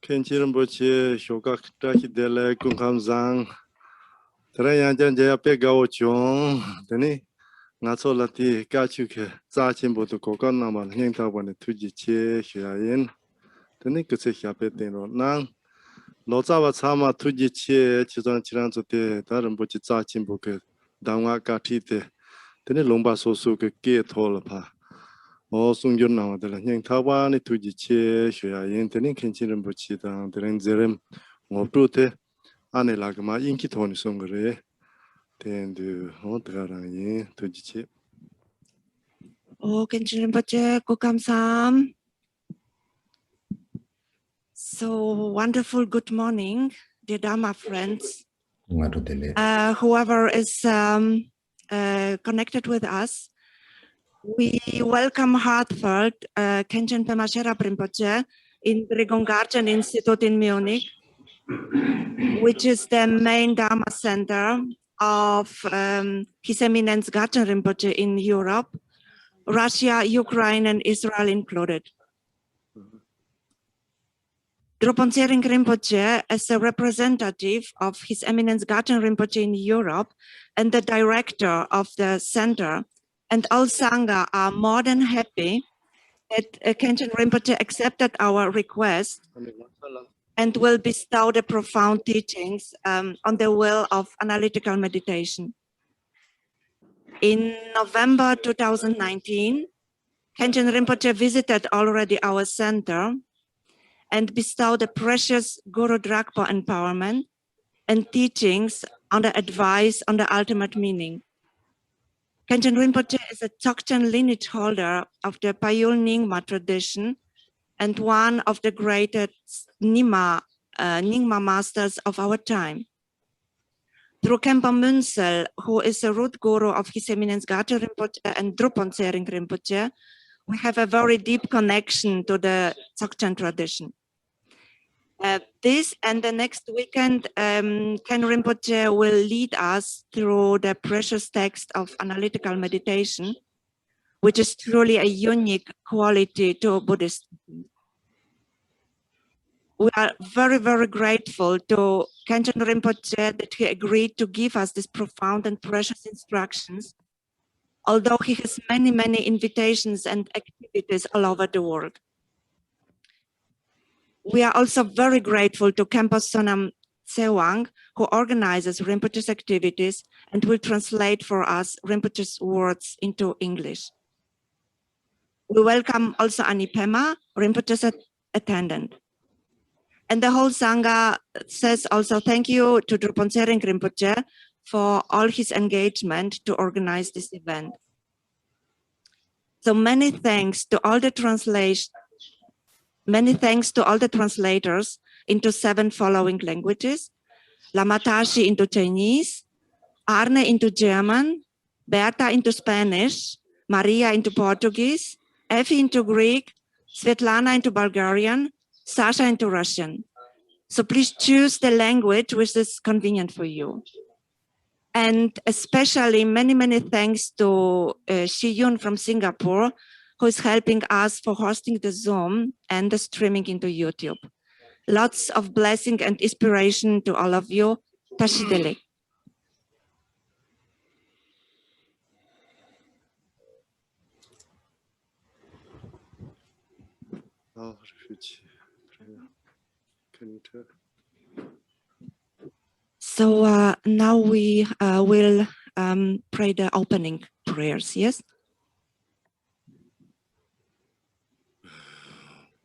Khenchen Rinpoche Shoka Tahi Dele Kungkham Zang Tarayan Jan Jaya Pe Gao Chong Tani Ngaso Lati Kachuke Za Chimbo to Kokan Namal Hingta Wan Tuji Che Shayin Tani Kutse Shape Teno Nang Lozawa Sama Tuji Che Chizan Chiran Zote Tarambochi Za Chimbo Ke Dangwa Katite Tani Lomba Sosu Ke Ge Tolapa Sung Yun Now the Yang Tawa Tuji Che Shayin Tani Khenchen Rinpoche Dang Teren Zerem Ngobrute Ane Lagma Inki Tony Songre Tendu Hodrang Tuji. Oh, Khenchen Rinpoche, Kokam Sam. So wonderful. Good morning, dear Dharma friends. Whoever is connected with us, we welcome heartfelt Khenchen Pema Shrab Rinpoche in Dragon Garden Institute in Munich, which is the main Dharma center of His Eminence Garden Rinpoche in Europe, Russia, Ukraine, and Israel included. Dropon Tsering Rinpoche, as a representative of His Eminence Garden Rinpoche in Europe and the director of the center, and all Sangha are more than happy that Khenchen Rinpoche accepted our request and will bestow the profound teachings on the will of analytical meditation. In November 2019, Khenchen Rinpoche visited already our center and bestowed the precious Guru Dragpa empowerment and teachings on the advice on the ultimate meaning. Khenchen Rinpoche is a Dzogchen lineage holder of the Payul Nyingma tradition and one of the greatest Nyingma masters of our time. Through Khenpo Munsel, who is the root guru of His Eminence Garden Rinpoche and Dropon Tsering Rinpoche, we have a very deep connection to the Dzogchen tradition. This and the next weekend, Khenchen Rinpoche will lead us through the precious text of analytical meditation, which is truly a unique quality to Buddhist. We are very, very grateful to Khenchen Rinpoche that he agreed to give us these profound and precious instructions, although he has many, many invitations and activities all over the world. We are also very grateful to Khenpo Sonam Tsewang, who organizes Rinpoche's activities and will translate for us Rinpoche's words into English. We welcome also Ani Pema, Rinpoche's attendant. And the whole Sangha says also thank you to Dropon Tsering Rinpoche for all his engagement to organize this event. So many thanks to all the translators into 7 following languages: Lamatashi into Chinese, Arne into German, Berta into Spanish, Maria into Portuguese, Effie into Greek, Svetlana into Bulgarian, Sasha into Russian. So please choose the language which is convenient for you. And especially many, many thanks to Shi Yun from Singapore, who is helping us for hosting the Zoom and the streaming into YouTube. Lots of blessing and inspiration to all of you. Tashidele. So now we will pray the opening prayers, yes?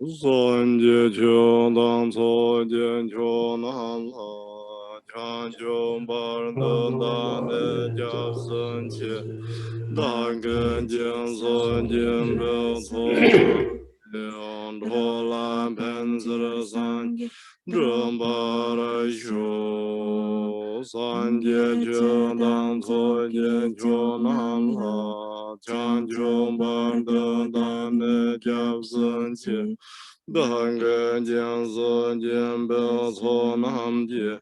Sonje Chong Dang So Jen Chong Nam La Chan Chong Bar Dun Dan De Jab Sun Che Dan Gen Jing Sun Jin Bel Tong Yang Ho Lan Pen Zir San Zhen Ba Shu San Jie Chong Dang So Jen Chong Nam La Chan Chong Bar Dun Dan De Jab Sun Che Dan Gen Jing Sun Jin Bel Tong Nam Jie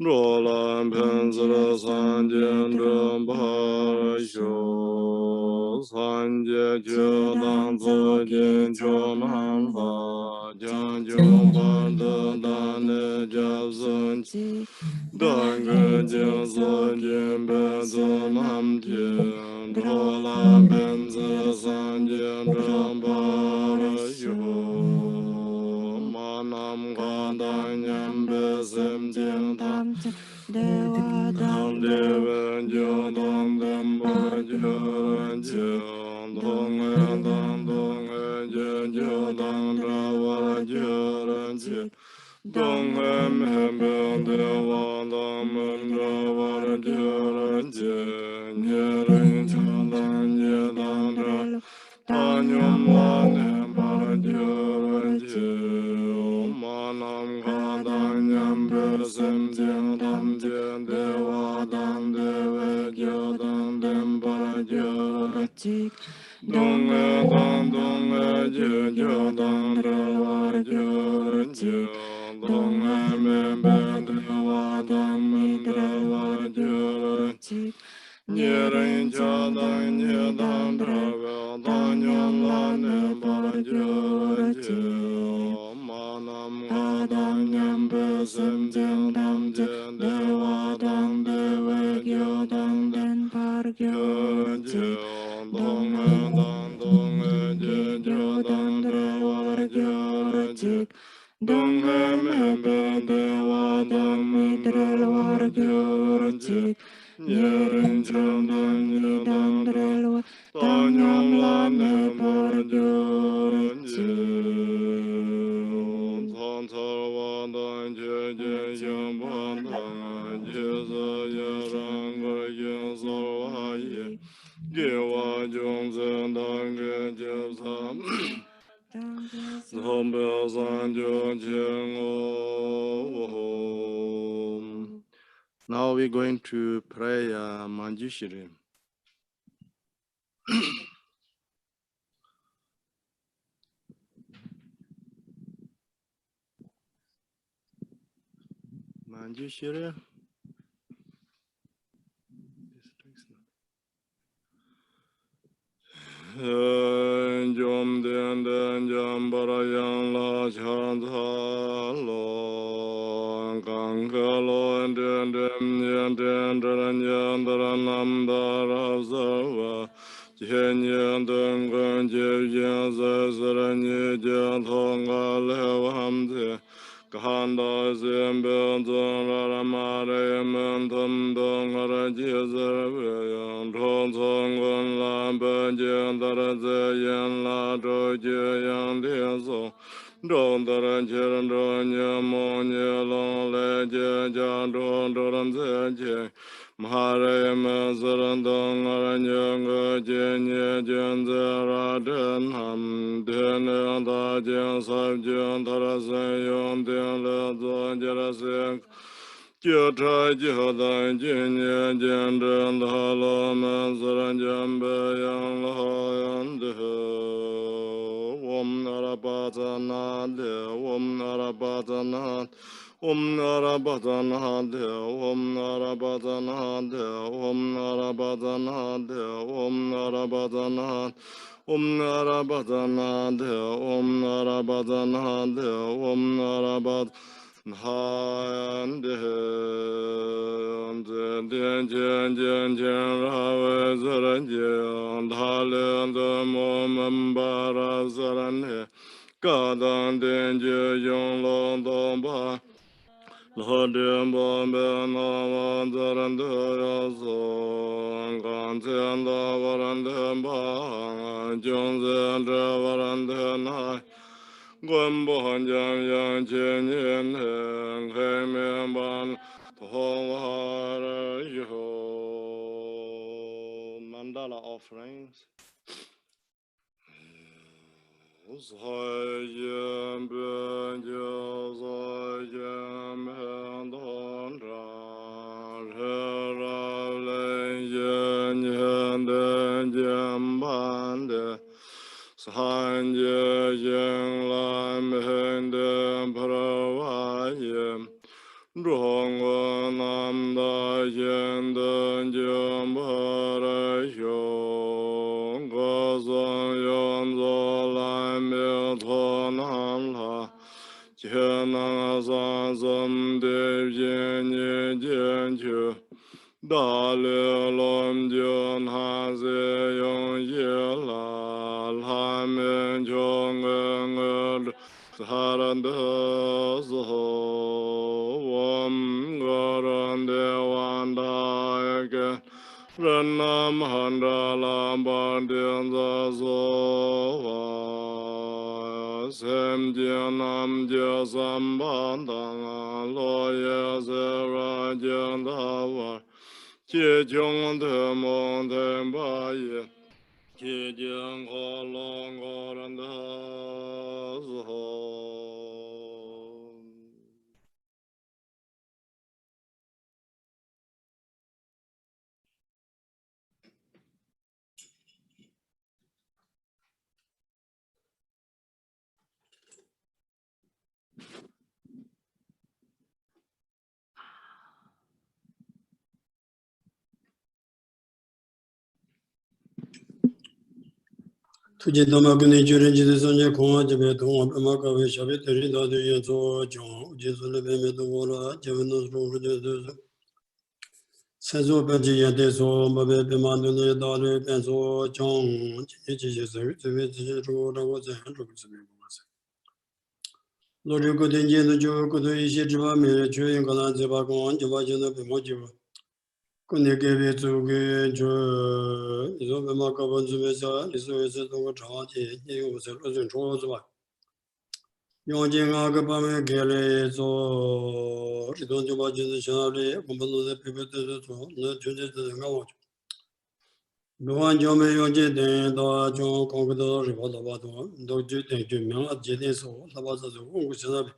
Roland Penzler Sanjian Drumpa Shu Sanje Chudan Zujin Chunan Fa Jiang Jiang Ban De Dan Ne Jia Sun Dan Ge Jing Sun Jin Ben Zun Nam Tian Roland Penzler Sanjian Drumpa Shu Manam Khandan Nyam Besem Jing Tam Dewa Nam Deven Jung Dong Dem Ba Jung Jung Dong En Dong Dong En Jung Jung Dong Ra Wa Jung Jung Dong En Men Ben Dewa Dong Men Ra Wa Jung Jung Nye Ren Chang Dong Nye Dong Ra Tanyam Lan En Ba Jung Jung Manam Khandan Nyam Besem Jing Tam Jing Dewa Dam Deve Gyo Dam Dem Para Gyo Dong E Dam Dong E Gyo Gyo Dam Dewa Gyo Gyo Dong E Men Ben Dewa Dam Men Dewa Gyo Nye Ren Cha Dang Nye Dam Dewa Dam Nyam Lan Ne Para Gyo Gyo Manam Khandan Nyam Besem Jing Tam Jing Dewa Dam Deve Gyo Dam Den Par Gyo Gyo Dong E Dam Dong E Gyo Gyo Dam Dewa Gyo Gyo Dong E Men Ben Dewa Dam Mi Dewa Gyo Gyo Nye Ren Chang Dang Nye Dam Dewa Dam Nyam Lan Ne Par Gyo Gyo Tan Tar Wan Dan Je Je Yang Ban Dan Je Se Ye Ran Ge Yin So Wa Ye Ge Wa Jung Zen Dan Ge Je Sam Zom Be San Jo Cheng O. Now we're going to pray Manjushri. Manjushri. Jom den den jam bara yang la chan tha lo kang ka lo den den yan den den yan den nam da ra sa va chen yan den gan je yan sa sa ran ye jan thong ga le wa ham de Kanda Zim Ben Zon Ra Ma Re Men Tum Dong Ra Ji Zer Ve Yang Thong Song Gun Lam Ben Jin Dar Ze Yen La Zhou Jie Yang Dien Song Dong Dar Chen Dong Nye Mo Nye Long Le Jie Jiang Dong Dong Ze Jie Ma Re Men Zeren Dong Ra Nye Ge Jie Nye Jien Ze Ra Den Ham Den Yang Da Jien Sab Jien Tar Se Yong Den Le Zon Jia Se Jia Chai Jia Dan Jin Ye Jien Den Da Lo Men Zeren Jien Be Yang La Yan De Om Nara Pa Za Na De Om Nara Pa Za Na Om Nara Pa Za Na De Om Nara Pa Za Na De Om Nara Pa Za Na De Om Nara Pa Za Na Om Nara Pa Za Na De Om Nara Pa Za Na De Om Nara Pa Han De Dian Jian Jian Jian Ra Wei Zeren Jian Da Lian De Mo Men Ba Ra Zeren He Ga Dan Den Jie Yong Long Dong Ba Lo Dian Ba Ben Na Wan Zeren De Ya Song Gan Jian Da Waran De Ba Jiang Zhen De Waran De Nai Guan Bo Han Jiang Yang Qian Yin Heng He Mian Ban Tong Wa Re Yo Mandala offerings. Zai Yen Ben Jiao Zai Yen Ben Don Zha He Ra Len Yen Yen Den Jian Ban De San Jie Yen Lam Hen Den Pra Wa Yen Rong Nam Da Yen Den Jum Para Xiong Ga Zong Yon Zo Lai Mi Tho Nam La Qian Na San Sam De Yin Yi Jian Qu Da Le Lom Jian Ha Se Yong Yi La La Min Chong Nge Saran De So Wam Garan De Wan Da Ge Ren Nam Han Da Lam Ban Dien Za So Wa Sem Jian Nam Jia Sam Ban Dang Lo Ye Se Ra Jian Da Wa Jie Jiong De Mong De Ba Ye Jie Jiang Ho Long Go Ran Da So Tuji Dhamma Guni Jurin Jidi Sanje Kongwa Jibe Tongwa Pema Kawe Shabe Teri Dadu Yen So Jong Jisu Lebe Me Tuwola Jive Nos Rung Jisu Senso Penchi Yente So Mabe Pema Dune Dadu Pen So Jong Jini Jiji Sevi Jive Jiji Rugo Rago Zen Rugo Sevi Bose Lori Kudin Jindu Ju Kudu Ishi Jiba Me Chu Yin Kalan Jiba Kongwa Jiba Jindu Pema Jiba Kuni Kebe Tsuke Ju Iso Pema Kaban Zume Sa Iso Ese Tonga Chawa Ji Yin Se Lo Zun Chuo Ziba Yongjing Agapame Gele so Ridon Juba Jin Shari, Kumbano de Pibet so, no Junja de Gawa. Luan Jome Yonji de Da Jong Kongdo Rivala Vado, Doju de Jumia, Jediso, Lavaza, Ungushanabi.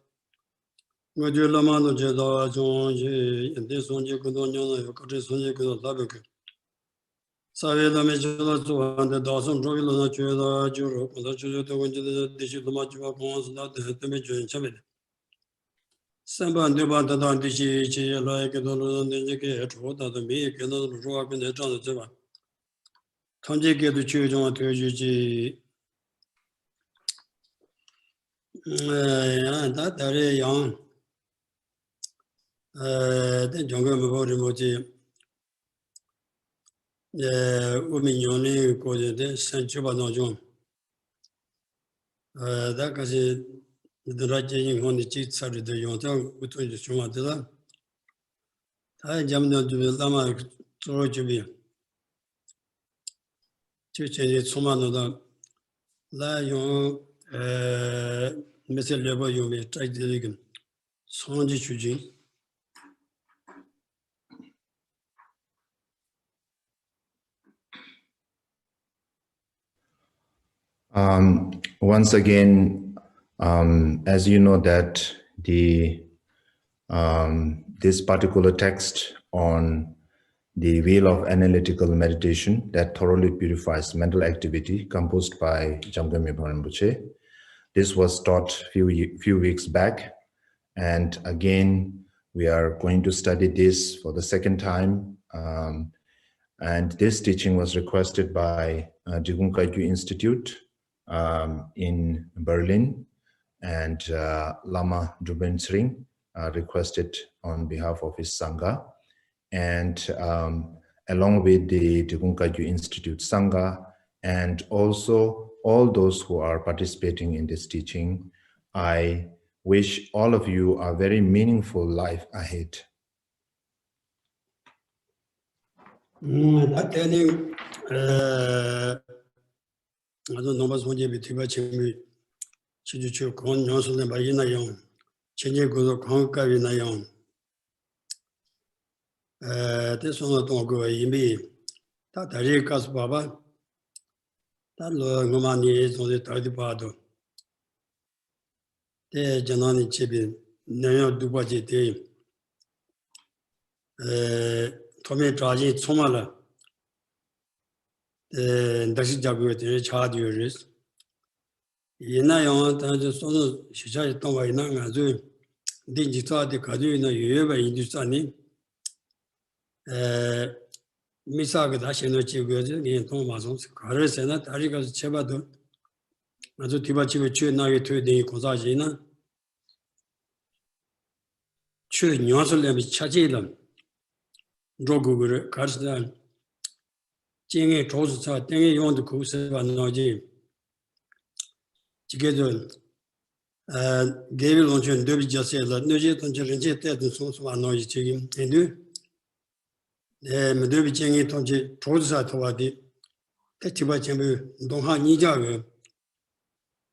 Modu Lamano Jeda Jonji, and this one you could on your country, son you could Labek. Saveda Mejula to and the Dawson Joyla Jura, Juro, the Juju to win to the Dishimachua Pons, not the Major in Chamid. Samban de ba da dan de chi chi la ke do lo de ke tro da de mi ke do ro ke de zhang de ba tang ji ke de chu zhong de ji ji ya da da re yang de zhong ge mo de mo ji u mi yong ni ko de san chu ba dong zhong da ka si de ra ji yin hong de ji sa de yong zhang u tu ji chu ma de la ta jam de de la ma zoro ji bi chi chi ji chu ma no da La Yong Mr. Lebo Yumi tried the Ligan. Sonji Chujin. Once again, as you know that this particular text on the wheel of analytical meditation that thoroughly purifies mental activity, composed by Jamgon Mipo Rinpoche. This was taught few weeks back, and again we are going to study this for the second time. And this teaching was requested by Jigung Kaikyu Institute in Berlin, and Lama Drubin Sring requested on behalf of his Sangha. And along with the Jigung Kaikyu Institute Sangha, and also all those who are participating in this teaching, I wish all of you a very meaningful life ahead. That telling I don't know what's one year between Chimmy Chichu Kon Johnson and Bayina Young. Chenye Guzo Konka Vinayon. This one don't go in me. That Rikas Baba. That Lomani is on the Tadipado. The Janani Chibin, Nayo Dubaji Day. Tommy Traji Somala. The Dashi Jagu, the child uses. Yena Yon, just on Shisha Toma Nanga, digital de Kaduna Yuba Industani Misaga Dashino Chigos in Thomas, Karesana, Tarikas Chebado, Mazutibachi, Chu, to the Kozajina, Chu, Nyosalem, Chachilam, Drogu, Karsdan, Jing, Tosa, Ding, you want to cook Noji. Together, David Lonchen, Debbie just said, Nugget and Jerenjet, the source of our noise to him, and do. Medubi Jengi Tonji, Tosa Towadi, Tetiba Chambu, Donha Nijago,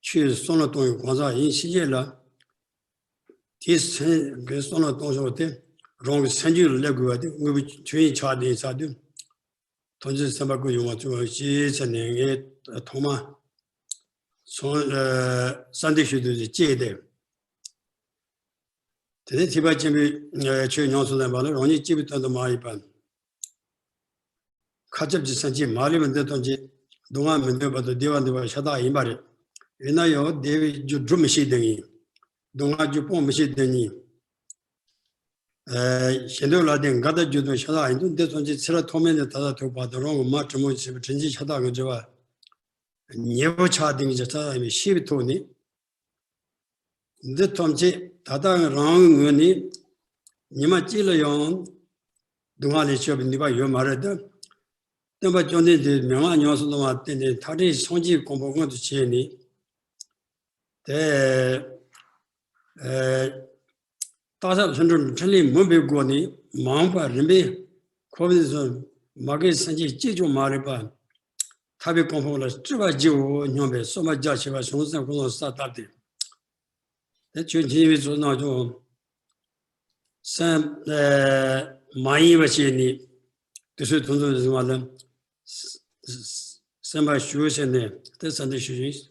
choose Sonaton, Kwanza in Sijela. This Sonaton, wrong Sanju Leguadi, we train Charlie Sadu. Tonji Sabaku, you want to see and Toma. Sunday should do the Jade. Today, Tiba Chu Nonson, only Jibit on the Maripan. Kachab Sanji, Mali and Detonji, Duan Mendoba, the Divan de Shada Imbari. Inayo, David Drumishi Deni, Dunga Jupon Mishi Deni. Shendola then Gada Judo Shada, and Detonji Seratomen, the Tata about the wrong March Mochi, Chinji Shada Gajava. Never charging just a sheep Tony. The Tomji, Tata wrong money, Nimachila Yon, Dumali Shop in Niba Yomarada. Number Johnny did Milan Yosoma, the Tari Sonji Component to Cheni. The Tata Sundrum Chili Mumbi Goni, Mampa Rimbe, Covis Magis Sanji Chijo Mariban. Tabi Compolas, Chivajo, Nombe, so much Joshua, Sonsa, started. The Chinese was not on some Maivachini, the Sutundu is one. Some shoes and that's under shoes.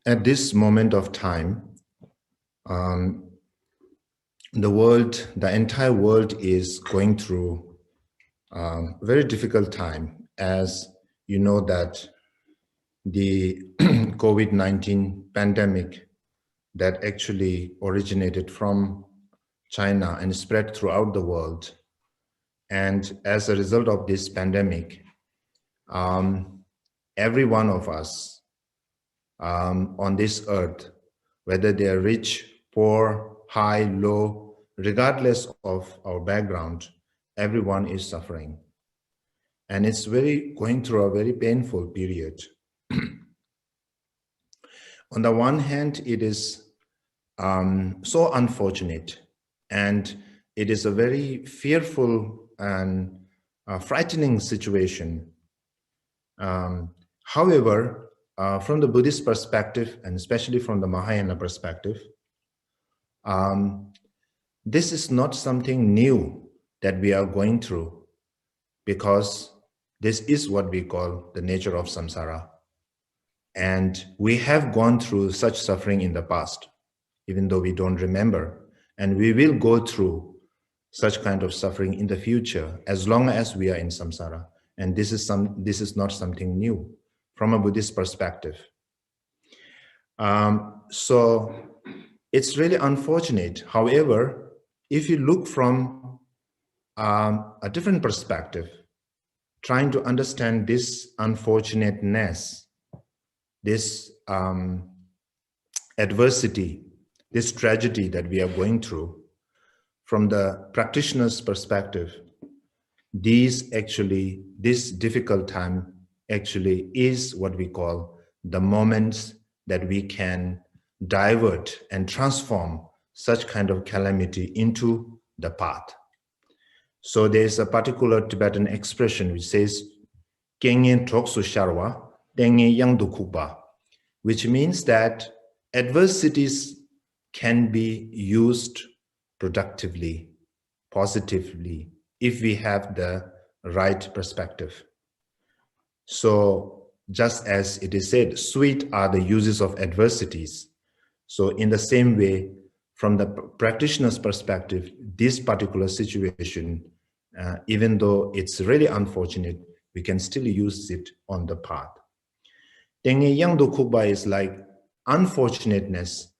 At this moment of time, the entire world is going through a very difficult time, as you know that the COVID-19 pandemic that actually originated from China and spread throughout the world. And as a result of this pandemic, every one of us on this earth, whether they are rich, poor, high, low, regardless of our background, everyone is suffering. And it's going through a very painful period. On the one hand, it is so unfortunate, and it is a very fearful and frightening situation. However, from the Buddhist perspective, and especially from the Mahayana perspective, this is not something new that we are going through, because this is what we call the nature of samsara. And we have gone through such suffering in the past, even though we don't remember. And we will go through such kind of suffering in the future, as long as we are in samsara. And this is not something new from a Buddhist perspective. So it's really unfortunate. However, if you look from a different perspective, trying to understand this unfortunateness, this adversity, this tragedy that we are going through, from the practitioner's perspective, this difficult time actually is what we call the moments that we can divert and transform such kind of calamity into the path. So there's a particular Tibetan expression which says, Khenchen Toksu Sharwa, Tenge Yang Dukukba, which means that adversities can be used productively, positively, if we have the right perspective. So just as it is said, sweet are the uses of adversities. So in the same way, from the practitioner's perspective, this particular situation, even though it's really unfortunate, we can still use it on the path. Tenge yang do kuba is like unfortunateness,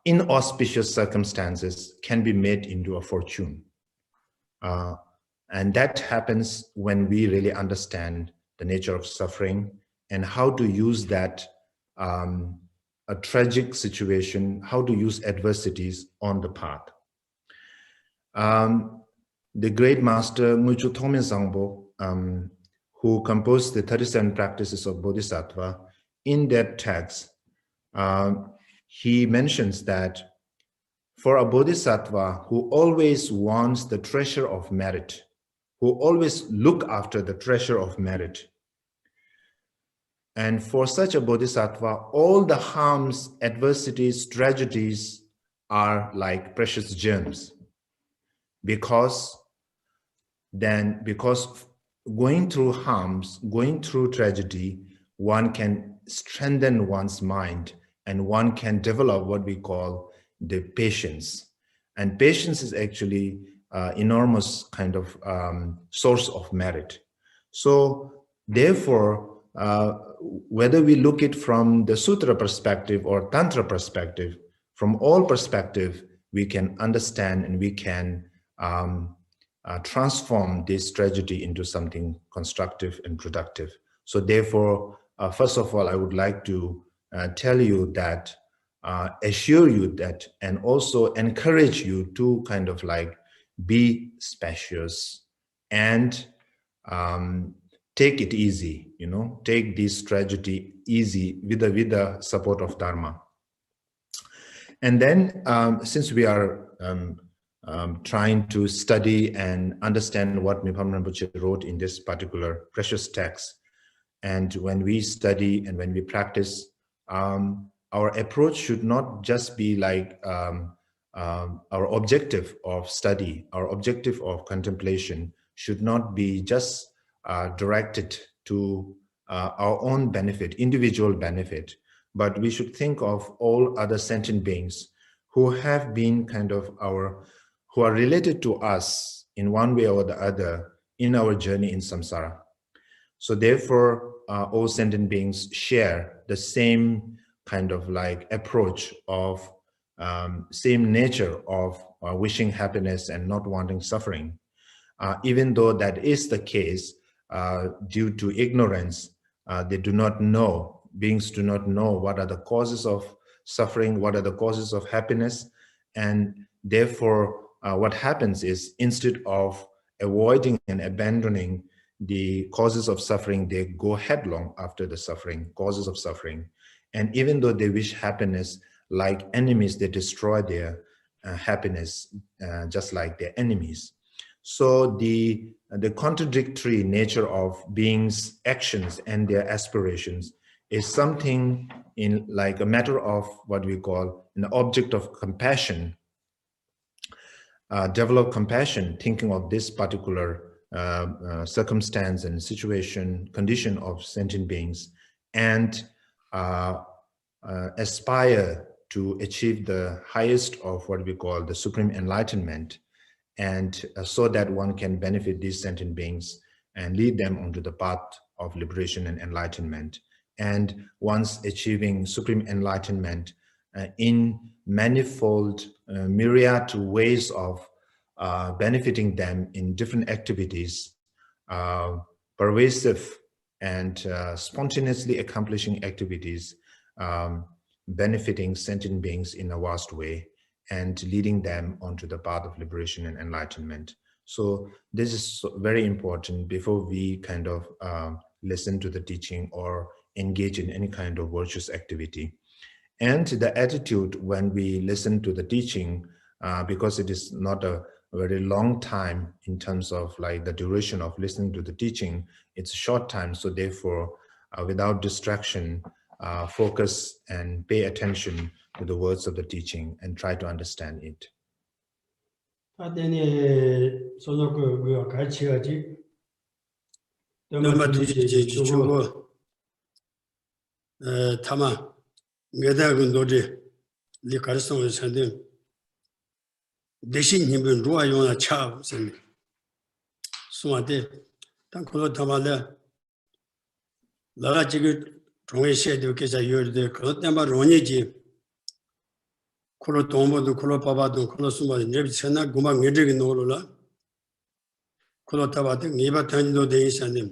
inauspicious circumstances can be made into a fortune. And that happens when we really understand the nature of suffering and how to use that a tragic situation, how to use adversities on the path. The great master Muchu Thome Sangpo, who composed the 37 practices of Bodhisattva, in that text, he mentions that for a Bodhisattva who always wants the treasure of merit, who always look after the treasure of merit, and for such a Bodhisattva, all the harms, adversities, tragedies are like precious gems. Because going through harms, going through tragedy, one can strengthen one's mind and one can develop what we call the patience. And patience is actually enormous kind of source of merit. So therefore, whether we look it from the sutra perspective or tantra perspective, from all perspective, we can understand and we can transform this tragedy into something constructive and productive. So therefore, first of all, I would like to tell you that, assure you that, and also encourage you to kind of like be spacious and take it easy, you know, take this tragedy easy with the support of Dharma. And then since we are trying to study and understand what Mipham Rinpoche wrote in this particular precious text, and when we study and when we practice, our approach should not just be like our objective of study, our objective of contemplation should not be just directed to our own benefit, individual benefit, but we should think of all other sentient beings who have been kind of who are related to us in one way or the other in our journey in samsara. So therefore, all sentient beings share the same kind of like approach of same nature of wishing happiness and not wanting suffering. Even though that is the case, due to ignorance, they do not know, beings do not know what are the causes of suffering, what are the causes of happiness, and therefore what happens is instead of avoiding and abandoning the causes of suffering, they go headlong after the suffering, causes of suffering. And even though they wish happiness, like enemies, they destroy their happiness just like their enemies. So the contradictory nature of beings' actions and their aspirations is something in like a matter of what we call an object of compassion. Develop compassion, thinking of this particular circumstance and situation, condition of sentient beings, and aspire to achieve the highest of what we call the supreme enlightenment, and so that one can benefit these sentient beings and lead them onto the path of liberation and enlightenment. And once achieving supreme enlightenment in manifold myriad ways of benefiting them in different activities, pervasive and spontaneously accomplishing activities, benefiting sentient beings in a vast way and leading them onto the path of liberation and enlightenment. So this is very important before we kind of listen to the teaching or engage in any kind of virtuous activity. And the attitude when we listen to the teaching, because it is not a very long time in terms of like the duration of listening to the teaching, it's a short time. So therefore, without distraction, focus and pay attention to the words of the teaching and try to understand it. Lara Jigger Rongi Shed, Kesa Yurde, Kolotamba Roniji, Kolo Tombo, the Kolo Pabado, Kolo Suma, Nebsena, Guma Nedrig Nolola, Kolo Tabata, Niba Tando de Isanim,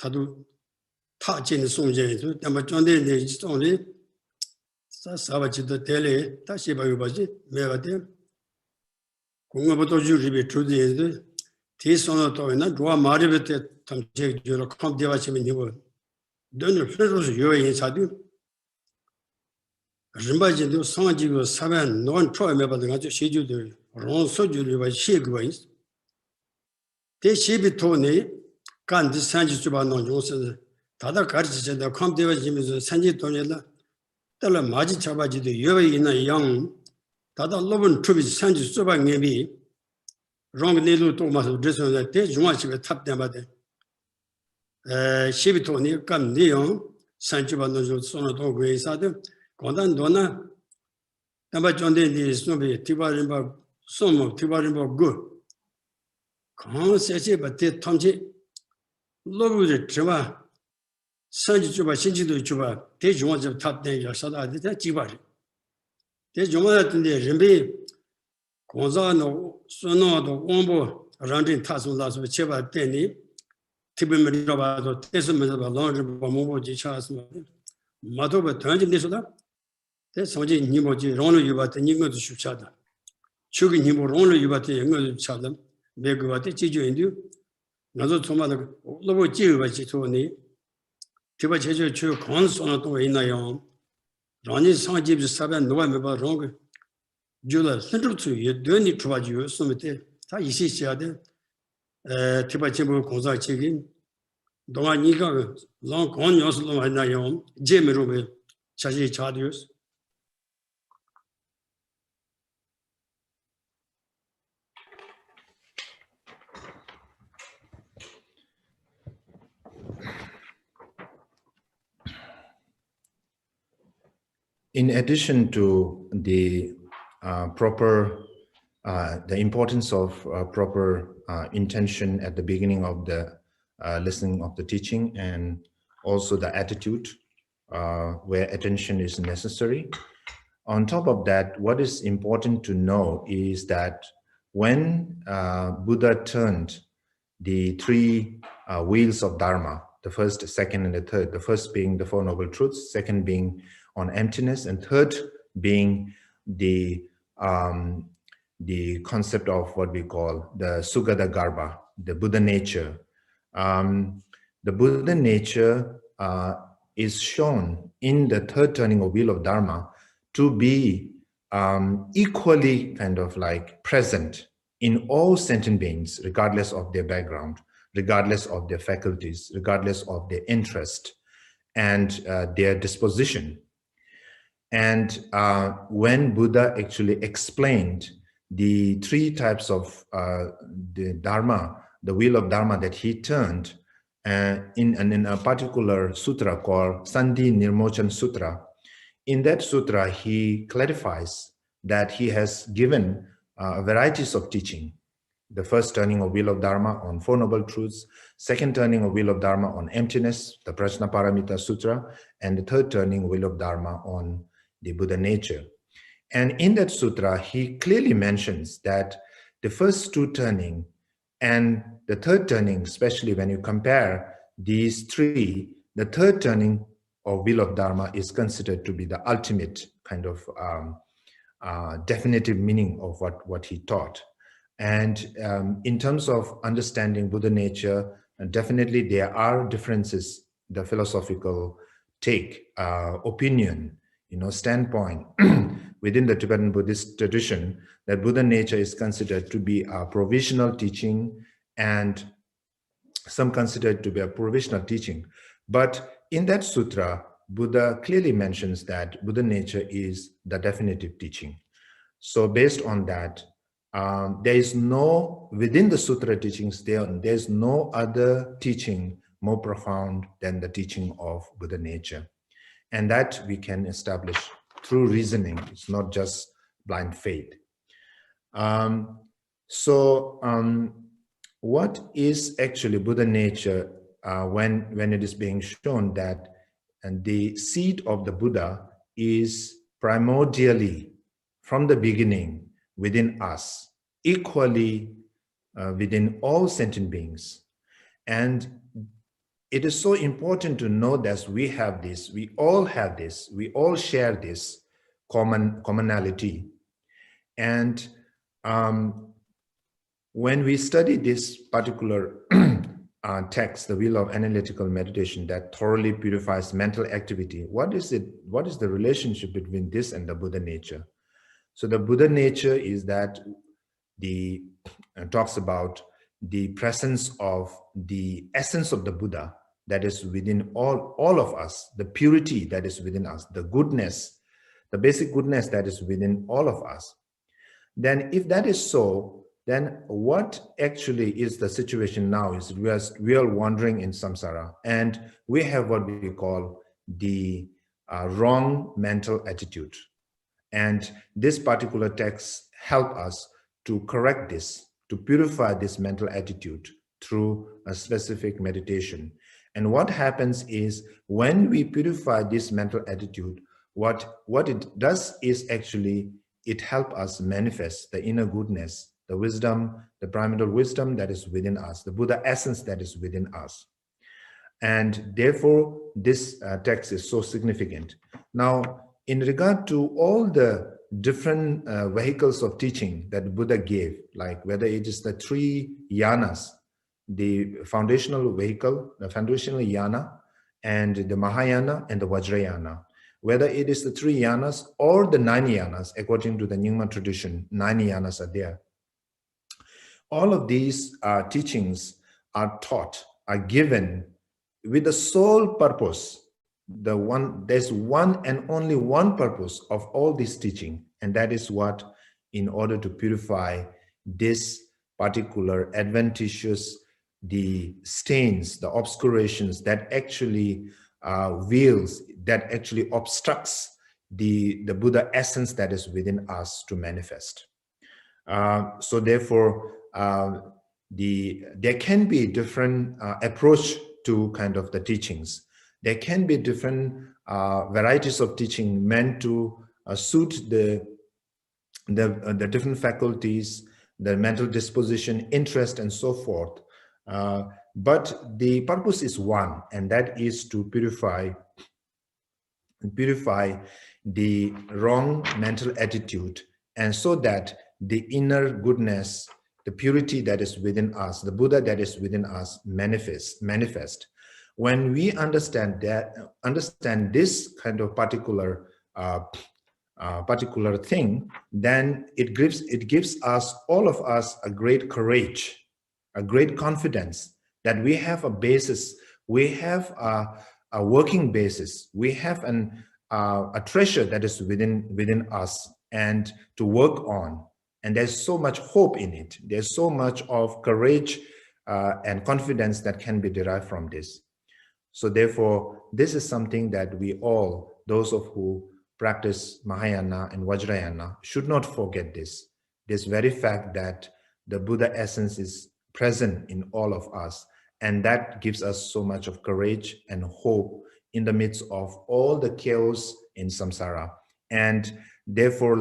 Tadu touch in the Sunjay, Tamatonde, the only Savachi the Tele, Tashiba Yubaji, Mevate, Kungaboto Juri, true the Tis on the Toina, Dua Marivete, Tamjek, Juro, Comp Devachim in the Don't the Federals you inside you. Rinpoche do Sanji was 7 non-Troy member the she do Ron Soju by Shigways. They she be Tony, can't this Sanji Juba non Johnson. Tada Karchi the Comp Devachim is Sanji Tonella. Tell a Maji Chabaji the Yui in a young Tada Lovan Trubis Sanji Juba maybe. Wrong Nilu Thomas of Dresson that they want to tap them by the Shibitoni, come Leon, Sanjuba no Sonoto Grace Adam, Condan Donna, number John Day is no be Tibarimba, some of Tibarimba good. Con says but they Tomji, love the Treva, Sanjuba, Shinju Chuba, they want to tap them, Yasada, the Tibari. They want to the Rimbe, Gonzano, Sono, Ombo, around in Tassulas with Cheva Denny. Tibimado, Tessamento, Laundry, Momoji Charles, Matoba turning this other. That's only Nimoji, only you but the Ningo to Shuchada. Chugging him or only you but the Yango Chadam, Beguvati, Chiju and you. Another tomato, Lobo Jiu, what she told me. Tibachejo Chu, Consonato in Nayon. Ronnie Sanjib 7 November wrong. Jula, central to you, don't need to watch you, so I see Shade. Tibachibu Konza Chigin, Doanika, Long Conyos Lomayon, Jimmy Rube, Chaji Chadius. In addition to the the importance of proper intention at the beginning of the listening of the teaching, and also the attitude where attention is necessary. On top of that, what is important to know is that when Buddha turned the three wheels of Dharma, the first, the second, and the third, the first being the Four Noble Truths, second being on emptiness, and third being the concept of what we call the Sugata Garbha, the Buddha nature. The Buddha nature is shown in the third turning of wheel of Dharma to be equally kind of like present in all sentient beings, regardless of their background, regardless of their faculties, regardless of their interest and their disposition. And when Buddha actually explained the three types of the Dharma, the wheel of Dharma that he turned in a particular sutra called Sandhi Nirmochan Sutra, in that sutra he clarifies that he has given varieties of teaching. The first turning of wheel of Dharma on Four Noble Truths, second turning of wheel of Dharma on emptiness, the Prajnaparamita Sutra, and the third turning wheel of Dharma on the Buddha nature. And in that sutra, he clearly mentions that the first two turning and the third turning, especially when you compare these three, the third turning of wheel of Dharma is considered to be the ultimate kind of definitive meaning of what he taught. And in terms of understanding Buddha nature, definitely there are differences, the philosophical take, opinion, standpoint within the Tibetan Buddhist tradition, that Buddha nature is considered to be a provisional teaching, and some consider it to be a provisional teaching. But in that sutra, Buddha clearly mentions that Buddha nature is the definitive teaching. So based on that, there is no, within the sutra teachings, there's no other teaching more profound than the teaching of Buddha nature. And that we can establish through reasoning. It's not just blind faith. What is actually Buddha nature when it is being shown that and the seed of the Buddha is primordially from the beginning within us, equally within all sentient beings. And it is so important to know that we have this, we all have this, we all share this commonality. And when we study this particular text, the Wheel of Analytical Meditation that thoroughly purifies mental activity, what is it? What is the relationship between this and the Buddha nature? So the Buddha nature is that talks about the presence of the essence of the Buddha that is within all of us, the purity that is within us, the goodness, the basic goodness that is within all of us. Then if that is so, then what actually is the situation now is we are wandering in samsara, and we have what we call the wrong mental attitude. And this particular text help us to correct this, to purify this mental attitude through a specific meditation. And what happens is when we purify this mental attitude, what it does is actually it helps us manifest the inner goodness, the wisdom, the primordial wisdom that is within us, the Buddha essence that is within us. And therefore, this text is so significant. Now, in regard to all the different vehicles of teaching that Buddha gave, like whether it is the three yanas, the foundational vehicle, the foundational yana, and the Mahayana and the Vajrayana, whether it is the three yanas or the 9 yanas, according to the Nyingma tradition, 9 yanas are there. All of these teachings are taught, are given with the sole purpose, there's one and only one purpose of all this teaching, and that is what, in order to purify this particular adventitious, the stains, the obscurations that actually veils, that actually obstructs the Buddha essence that is within us to manifest. So therefore, there can be different approach to kind of the teachings. There can be different varieties of teaching meant to suit the different faculties, the mental disposition, interest, and so forth. But the purpose is one, and that is to purify the wrong mental attitude, and so that the inner goodness, the purity that is within us, the Buddha that is within us manifest. When we understand this kind of particular thing, then it gives us, all of us, a great courage, a great confidence that we have a basis, we have a working basis, we have a treasure that is within us and to work on. And there's so much hope in it. There's so much of courage and confidence that can be derived from this. So therefore, this is something that we all, those of who practice Mahayana and Vajrayana, should not forget this very fact that the Buddha essence is present in all of us. And that gives us so much of courage and hope in the midst of all the chaos in samsara. And therefore,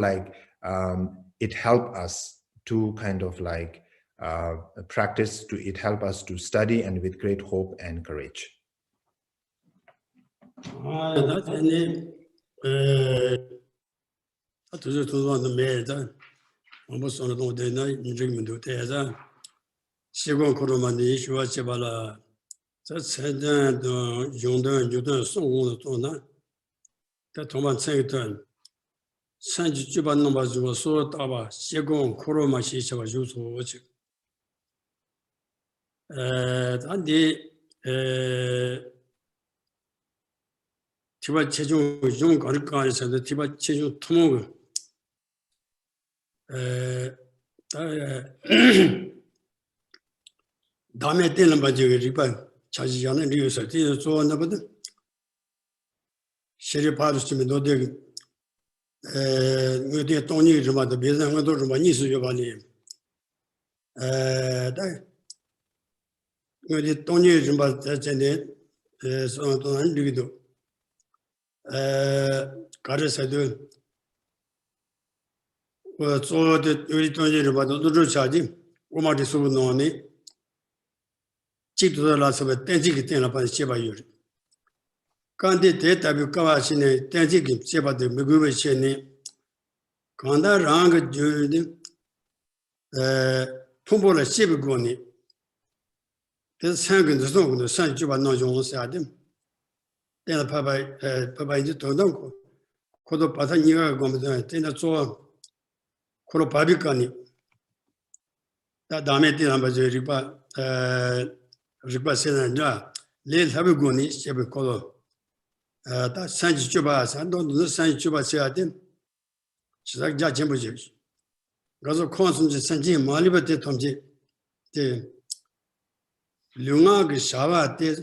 it helps us to kind of practice, it helps us to study, and with great hope and courage. 티바 체중 좀 가르까에서 티바 체중 투모 다음에 때는 바지 리바 자지 않은 리유서 뒤에 좋아한다 보다 시리 파르스면 너데 너데 돈이 좀 받아 비싼 것도 좀 많이 쓰여 봐니 다 우리 돈이 좀 받았는데 소소한 리기도 가르쳐도 저도 우리 돈이 받아도 누르자지 오마디 수분노니 집도라서 땡지기 때나 봐 제바요 간데 대답이 까와시네 땡지기 제바도 미국에 시니 간다 랑그 주디 통보를 씹고니 그래서 생각은 저도 산주바 노종을 사dim 내가 봐봐 이제 돈도 고도 받아 니가 거면서 내가 저 고로 바비까니 다 다음에 때나 봐서 리바 세나냐 레 하비고니 씹고 고도 다 산주바 산도 산주바 세야dim 시작자 전부지 그래서 콘슨지 산지 말리버테 통지 때 룡아그 샤바테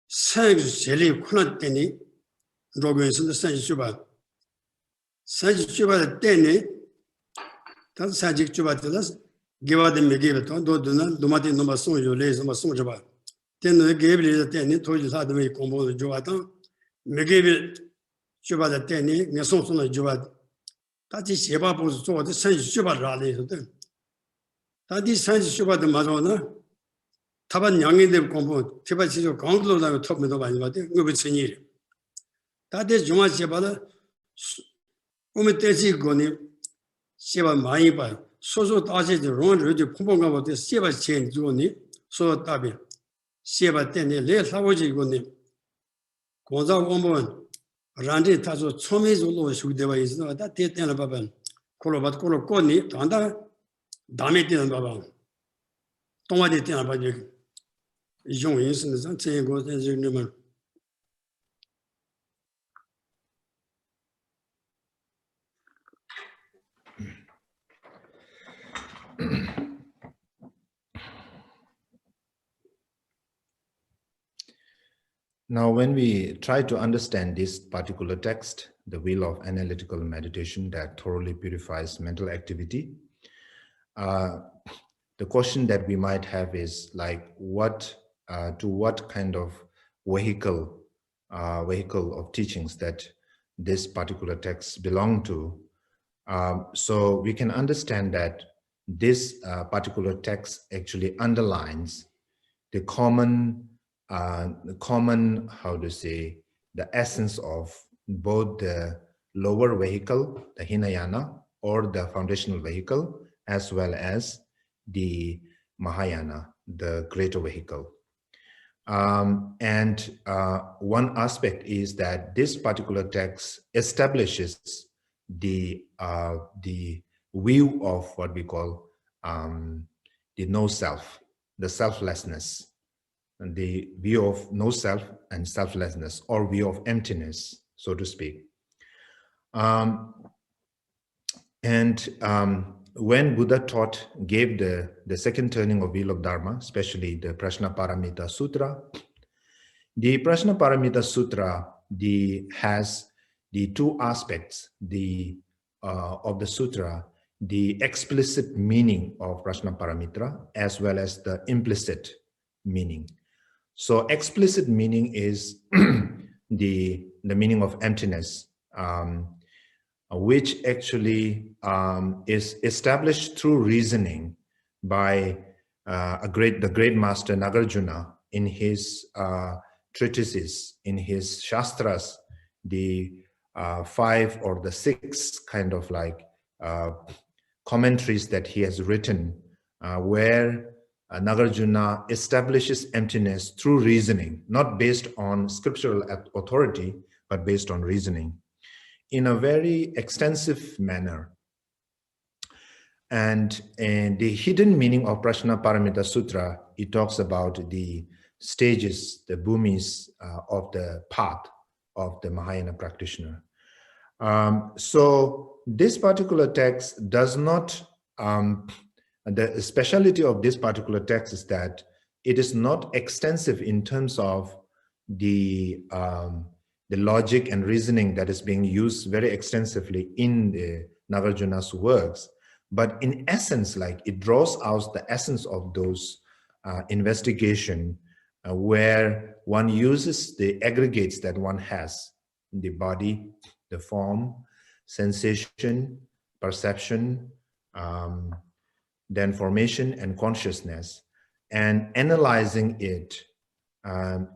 산주 제리 콜한테니 로그에서 산주바 때니 다 산주바들라 게바데 메게베토 도드나 도마티 노마송 요레스 마송 저바 때는 게빌리 때니 토지 사드메 콤보도 조바다 메게베 주바다 때니 메송송의 주바 다시 제바보스做的 산주바라래서 다시 산주바도 맞아나 타반 양인데 공부 티바치죠 강도로다가 톱면도 많이 받대 그거 전일 다들 중앙 제바다 오메 때지 거니 제바 많이 봐 소소 다시도 론르지 공부가 못해 제바 chen 주니 소 답이 제바 때문에 레 사고지 거니 고자 공부는 란지 타서 처음에도 수되어 있어 다 때때나 봐봐 콜로받 콜로 거니 단다 다음에 때는 봐봐 동화대 때나 봐봐 용인스는 전고 대중님은 Now, when we try to understand this particular text, the wheel of analytical meditation that thoroughly purifies mental activity, the question that we might have is like, to what kind of vehicle of teachings that this particular text belong to. So we can understand that this particular text actually underlines the common, how to say, the essence of both the lower vehicle, the Hinayana, or the foundational vehicle, as well as the Mahayana, the greater vehicle. And one aspect is that this particular text establishes the view of what we call the no self, the selflessness, and the view of no self and selflessness, or view of emptiness, so to speak. When Buddha gave the second turning of wheel of Dharma, especially the Prajnaparamita Sutra, the Prajnaparamita Sutra has the two aspects of the sutra, the explicit meaning of Prajnaparamita as well as the implicit meaning. So explicit meaning is the meaning of emptiness, which actually is established through reasoning by the great master Nagarjuna in his treatises, in his shastras, the 5 or the 6 kind of like commentaries that he has written, where Nagarjuna establishes emptiness through reasoning, not based on scriptural authority, but based on reasoning in a very extensive manner. And the hidden meaning of Prajnaparamita Sutra, it talks about the stages, the bhumis of the path of the Mahayana practitioner. So this particular text does not, the speciality of this particular text is that it is not extensive in terms of the logic and reasoning that is being used very extensively in the Nagarjuna's works, but in essence, like it draws out the essence of those investigation where one uses the aggregates that one has, the body, the form, sensation, perception, then formation and consciousness, and analyzing it,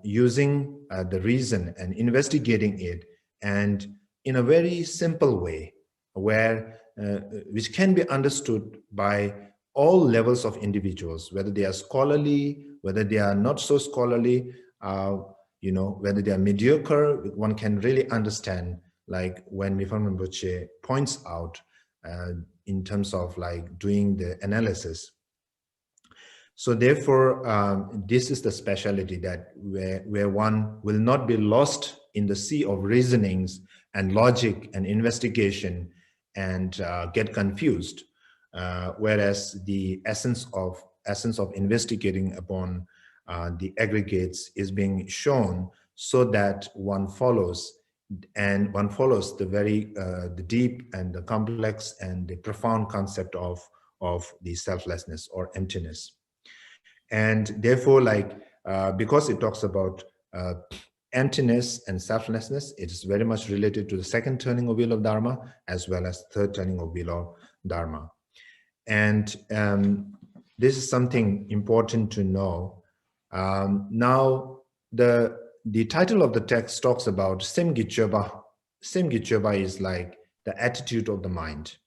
using the reason and investigating it, and in a very simple way, where which can be understood by all levels of individuals, whether they are scholarly, whether they are not so scholarly, whether they are mediocre. One can really understand, like when Mifan Rinpoche points out in terms of like doing the analysis. So therefore, this is the specialty that where one will not be lost in the sea of reasonings and logic and investigation and get confused. Whereas the essence of investigating upon the aggregates is being shown, so that one follows the very the deep and the complex and the profound concept of the selflessness or emptiness. And therefore, like because it talks about emptiness and selflessness, it is very much related to the second turning of wheel of Dharma as well as third turning of wheel of Dharma. And this is something important to know. Now, the title of the text talks about Semgichoba. Semgichoba is like the attitude of the mind.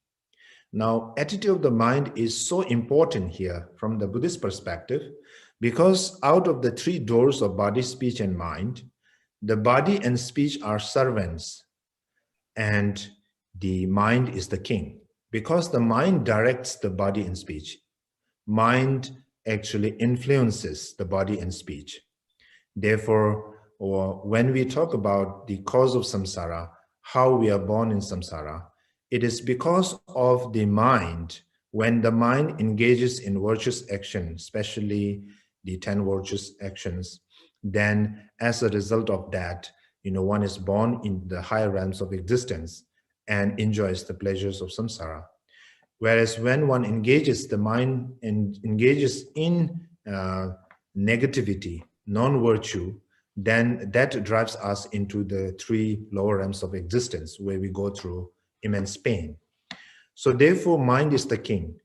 Now, attitude of the mind is so important here from the Buddhist perspective, because out of the three doors of body, speech, and mind, the body and speech are servants, and the mind is the king. Because the mind directs the body and speech. Mind actually influences the body and speech. Therefore, when we talk about the cause of samsara, how we are born in samsara, it is because of the mind. When the mind engages in virtuous action, especially the 10 virtuous actions, then as a result of that, one is born in the higher realms of existence and enjoys the pleasures of samsara. Whereas when one engages, the mind and engages in negativity, non-virtue, then that drives us into the three lower realms of existence, where we go through immense pain. So therefore, mind is the king.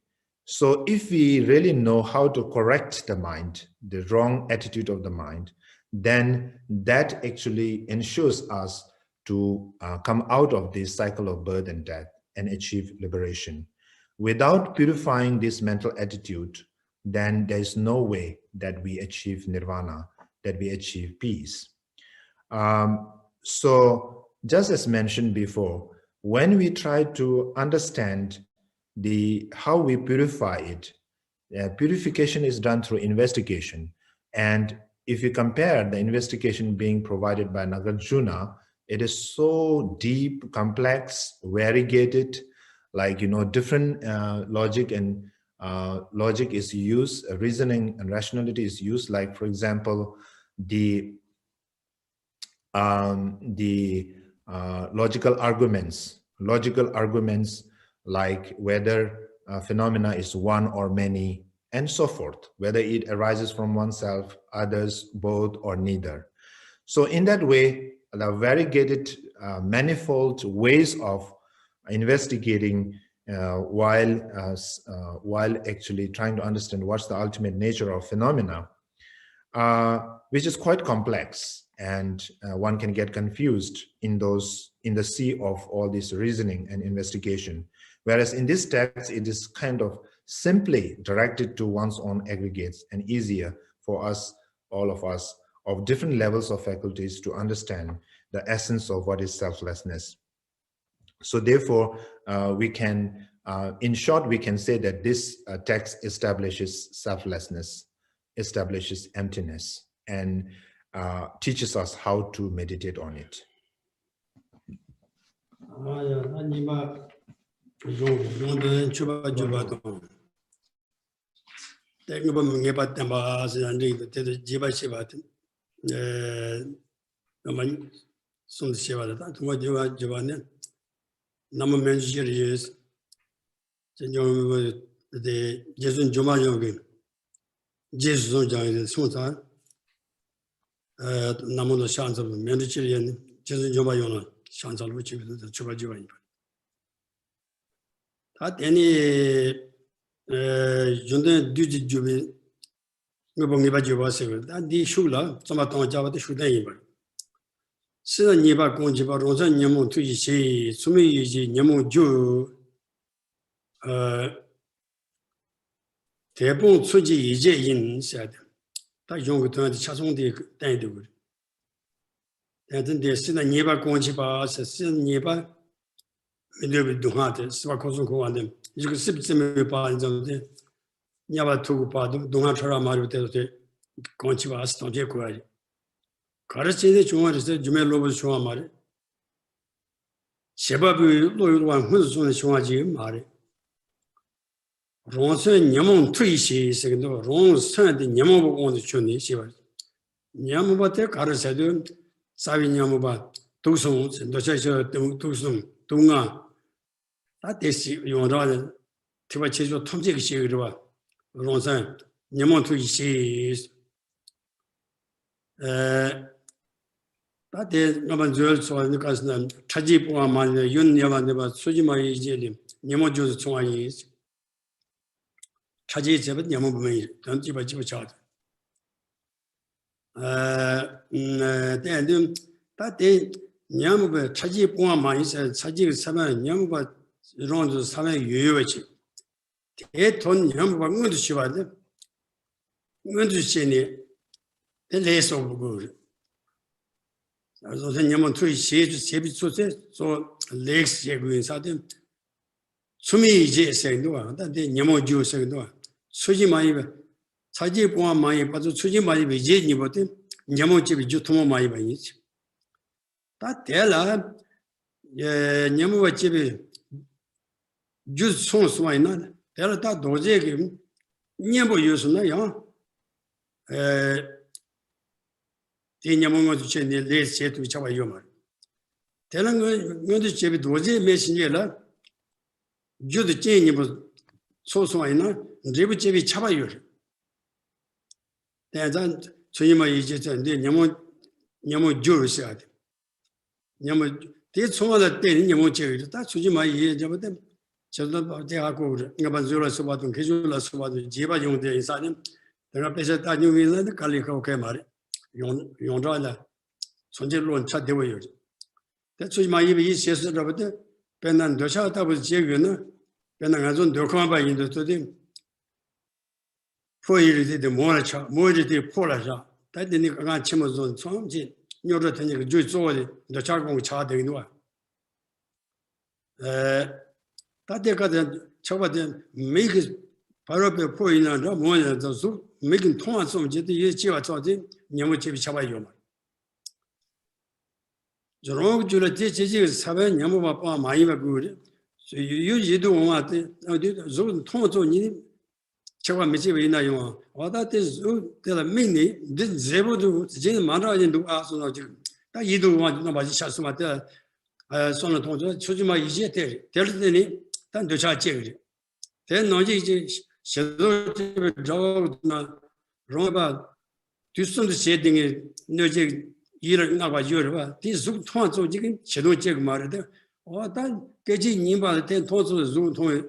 So if we really know how to correct the mind, the wrong attitude of the mind, then that actually ensures us to come out of this cycle of birth and death and achieve liberation. Without purifying this mental attitude, then there's no way that we achieve nirvana, that we achieve peace. So just as mentioned before, when we try to understand how we purify it, purification is done through investigation. And if you compare the investigation being provided by Nagarjuna, it is so deep, complex, variegated, like, different logic and logic is used, reasoning and rationality is used. Like, for example, the logical arguments like whether phenomena is one or many, and so forth, whether it arises from oneself, others, both, or neither. So in that way, the variegated, manifold ways of investigating while actually trying to understand what's the ultimate nature of phenomena, which is quite complex, and one can get confused in the sea of all this reasoning and investigation. Whereas in this text, it is kind of simply directed to one's own aggregates and easier for us, all of us, of different levels of faculties to understand the essence of what is selflessness. So therefore, we can, in short, we can say that this text establishes selflessness, establishes emptiness, and teaches us how to meditate on it. Jesus on Jai Samsara, Namono Shans of Medichirian, Jesus Jobayona, Shans of which is the Chubajuan. At any Jundan duty jubi, Nubongiba Jubasi, that the Shula, Samaton Java the Shudaima. Sina Niba Gonjiba Rosa Nyamu to Yishi, Sumi Yiji, Nyamu Ju, Tebon Suji Yije Yin said, that young to the Chasson de Dandu. And then they Sina Niba Gonjiba, Sina Niba, Midu Duhate, Swakosoko and them. You could sip some parts of the Yava Tugupa, Duhatara Maru, Gonchiba, Stonte. Karasi the Chuan is the Jumelo Shuamari. Shebabu Loyal one who's on the Shuaji Mari. Ronson Yamon Tuishi, second Ron sent the Yamobo on the Chuni, she was Yamubate, Karasadu, Savi Yamuba, Tusons, and the Cheshire Tusum, Tunga. That is you are rather Tibachizo Tomjik Shigua. Ronson Yamon Tuishi is. That is Naban Jewels or the Casnan, Tajipua Man, Yun Yavaneva, Sujima Jelim, Yamojus Chuan. Chaji Jebet Yamubame, don't you but you child. Then that day, Yamuba, Chaji Puama is a Chaji Saman, Yamuba, Ron to Saman Yuichi. Eight ton Yamuba, going to Shiva, going to Shini, the less of good. As I Yaman Tree shades, so legs Yagu inside them. Sumi J saying, no, that day Yamo Jew saying, no. Sujima, Saji Puama, but Sujima Vijay, but Yamo Chibi Jutomo Maiba. That Della Yamu Chibi just so swine, not Della Doze, Yamo use no, Yamongo to change the late set to Chava Yoma. Telling going to Chibi Doze, Messinella, Jude Chain was so swine. Ribuchevi Chabayur. Then Suyima is and then Yamo Jew said. Yamo did some other thing Yamoche, that's Sujima is about them. Children, they are good. Nabazura Subatun, Kizula Subat, Jiba Yung de inside him. The represent that you will let the Calico Camari. Yondra, Sonjelo and Chataway. That's what my is yes, Robert. Penan Doshata was Jaguna, Penangazon Dokamba in the study. For you did the more did Pola, that didn't go Chimazon, Somji, you're the thing you do so the Chagon child in one. That they got the Chava make his parapet point and one of the soup, making tons of Jetty Chiva Toti, Yamuchi Chabayoma. The wrong Jula teaches 7 Yamova Maiva good. So you usually do want it, Zone Tonto need. Chava Michivina, or that is the mini, this zero to Jim Mara into Arsenal. That you do want nobody Shasmata, Sonaton, Sujima is yet tell the then the charge. Then no, shadow wrong about too soon the shading is no year Nava Yoruba. This Zoom Tons so you can shadow check Marada, or that Gaji Niba 10 tons of Zoom Toy.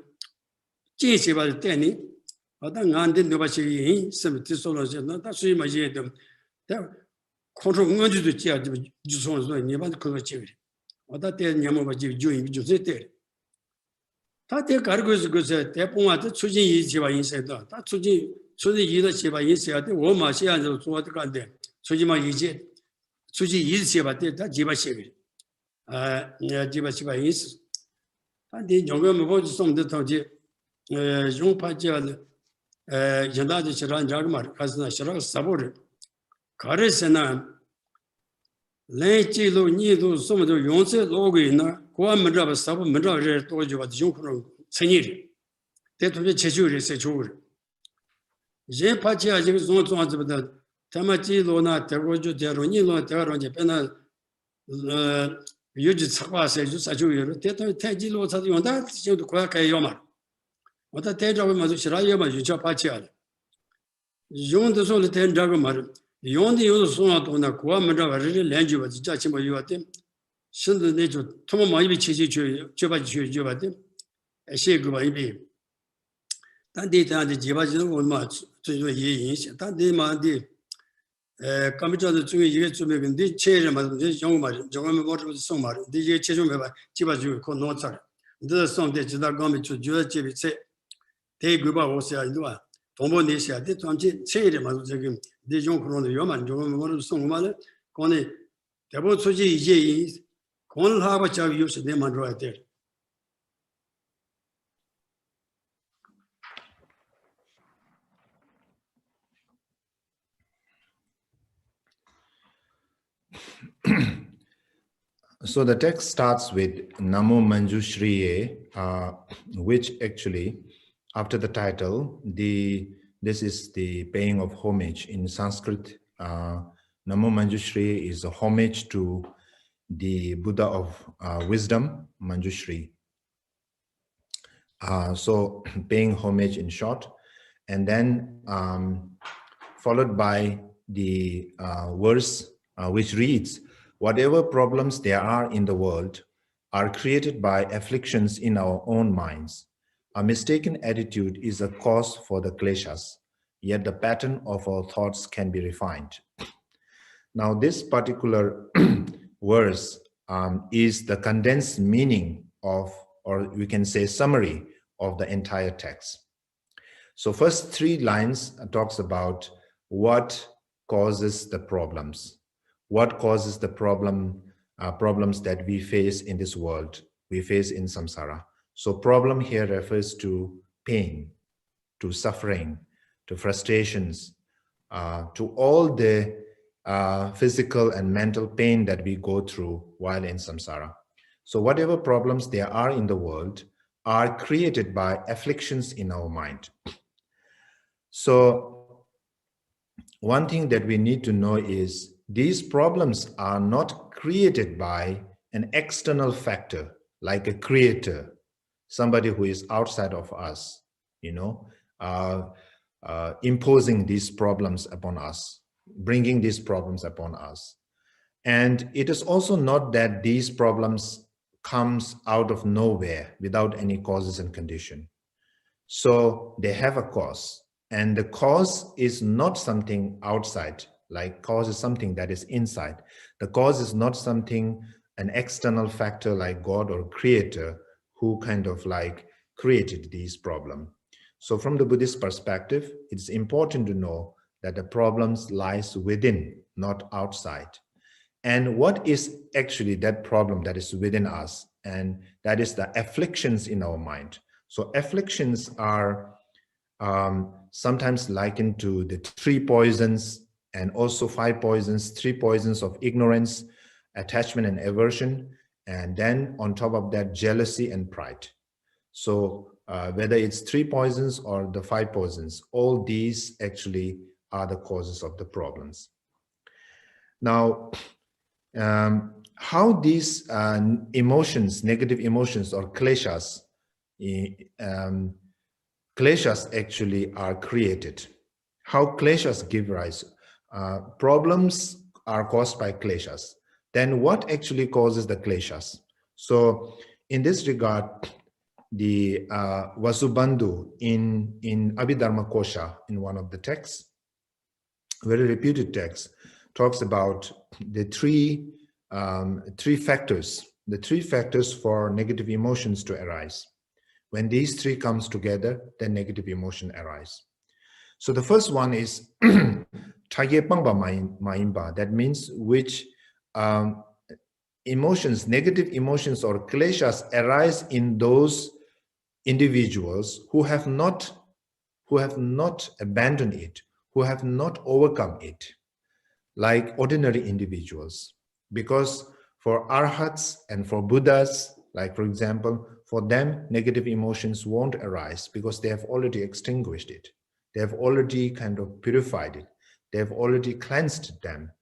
Change about 10. Other than Nobody, some dissolve, not that's my them. Control wanted to check just one near the collective. Or that then Yamaji doing just it. That the cargoes goes at Tepoma, Suji is Chiba inside that. Suji either Chiba inside the Woma, she and what the goddamn. Sujima is it. Suji is Chiba, that Jiba Shivi. Jiba Chiba is. And the younger was some the Toji, Jean Paja. Yandadi Sharan Jagmar, Kasna Sharak Sabur, Karesana, Lenchi Lu Nidu, some of the Yonse Logina, Guamadra Sabu Madra told you what Junkro Seniri. That will be Chesuri Sechur. Je Pacha is not on the Tamachi Lona, Terojo, Teronino, Teron Japana, Yuji Sakwa says, Saju, Tajilo Sadionda, you to Quaka Yoma. What a tail of Mazushirayama, you chop Pacha. Yon the soul ten dragomar, yon the other son on a quamada, really land you was judging by you at them. Send the nature, Tomo might be cheesy, Jobati, a shake by me. That data the Jibaji was much to your years, that day my dear. Come to the 2 years to make this change, this young man, John water with so much. The year change over Jibaju called Notar. The song that you not going to Judge say, take Guba was I do. Tomo Nesia, did one change him. The young Corona Yoman, John water song mother, Connie, the boat so ye, Con Harbor Chav used the name and right there. So the text starts with Namo Manjushriye, which actually, after the title, this is the paying of homage in Sanskrit. Namo Manjushriye is a homage to the Buddha of wisdom, Manjushri. So paying homage in short, and then followed by the verse which reads, whatever problems there are in the world are created by afflictions in our own minds. A mistaken attitude is a cause for the kleshas, yet the pattern of our thoughts can be refined. Now, this particular verse is the condensed meaning of, or we can say summary of the entire text. So first 3 lines talks about what causes the problems. What causes the problems that we face in this world, we face in samsara. So problem here refers to pain, to suffering, to frustrations, to all the physical and mental pain that we go through while in samsara. So whatever problems there are in the world are created by afflictions in our mind. So one thing that we need to know is these problems are not created by an external factor, like a creator, somebody who is outside of us, you know, imposing these problems upon us, bringing these problems upon us. And it is also not that these problems comes out of nowhere without any causes and condition. So they have a cause, and the cause is not something outside. Like cause is something that is inside. The cause is not something, an external factor like God or creator who kind of like created these problems. So from the Buddhist perspective, it's important to know that the problems lies within, not outside. And what is actually that problem that is within us? And that is the afflictions in our mind. So afflictions are sometimes likened to the 3 poisons, and also 5 poisons, 3 poisons of ignorance, attachment and aversion, and then on top of that, jealousy and pride. So whether it's 3 poisons or the 5 poisons, all these actually are the causes of the problems. Now, how these emotions, negative emotions or kleshas, kleshas actually are created. How kleshas give rise? Problems are caused by kleshas. Then what actually causes the kleshas? So in this regard, the Vasubandhu in Abhidharma Kosha, in one of the texts, very reputed text, talks about the three factors for negative emotions to arise. When these 3 comes together, then negative emotion arise. So the first one is Tayepangba Maimba. That means which emotions, negative emotions or kleshas arise in those individuals who have not abandoned it, who have not overcome it, like ordinary individuals. Because for arhats and for Buddhas, like for example, for them, negative emotions won't arise because they have already extinguished it. They have already kind of purified it. They have already cleansed them.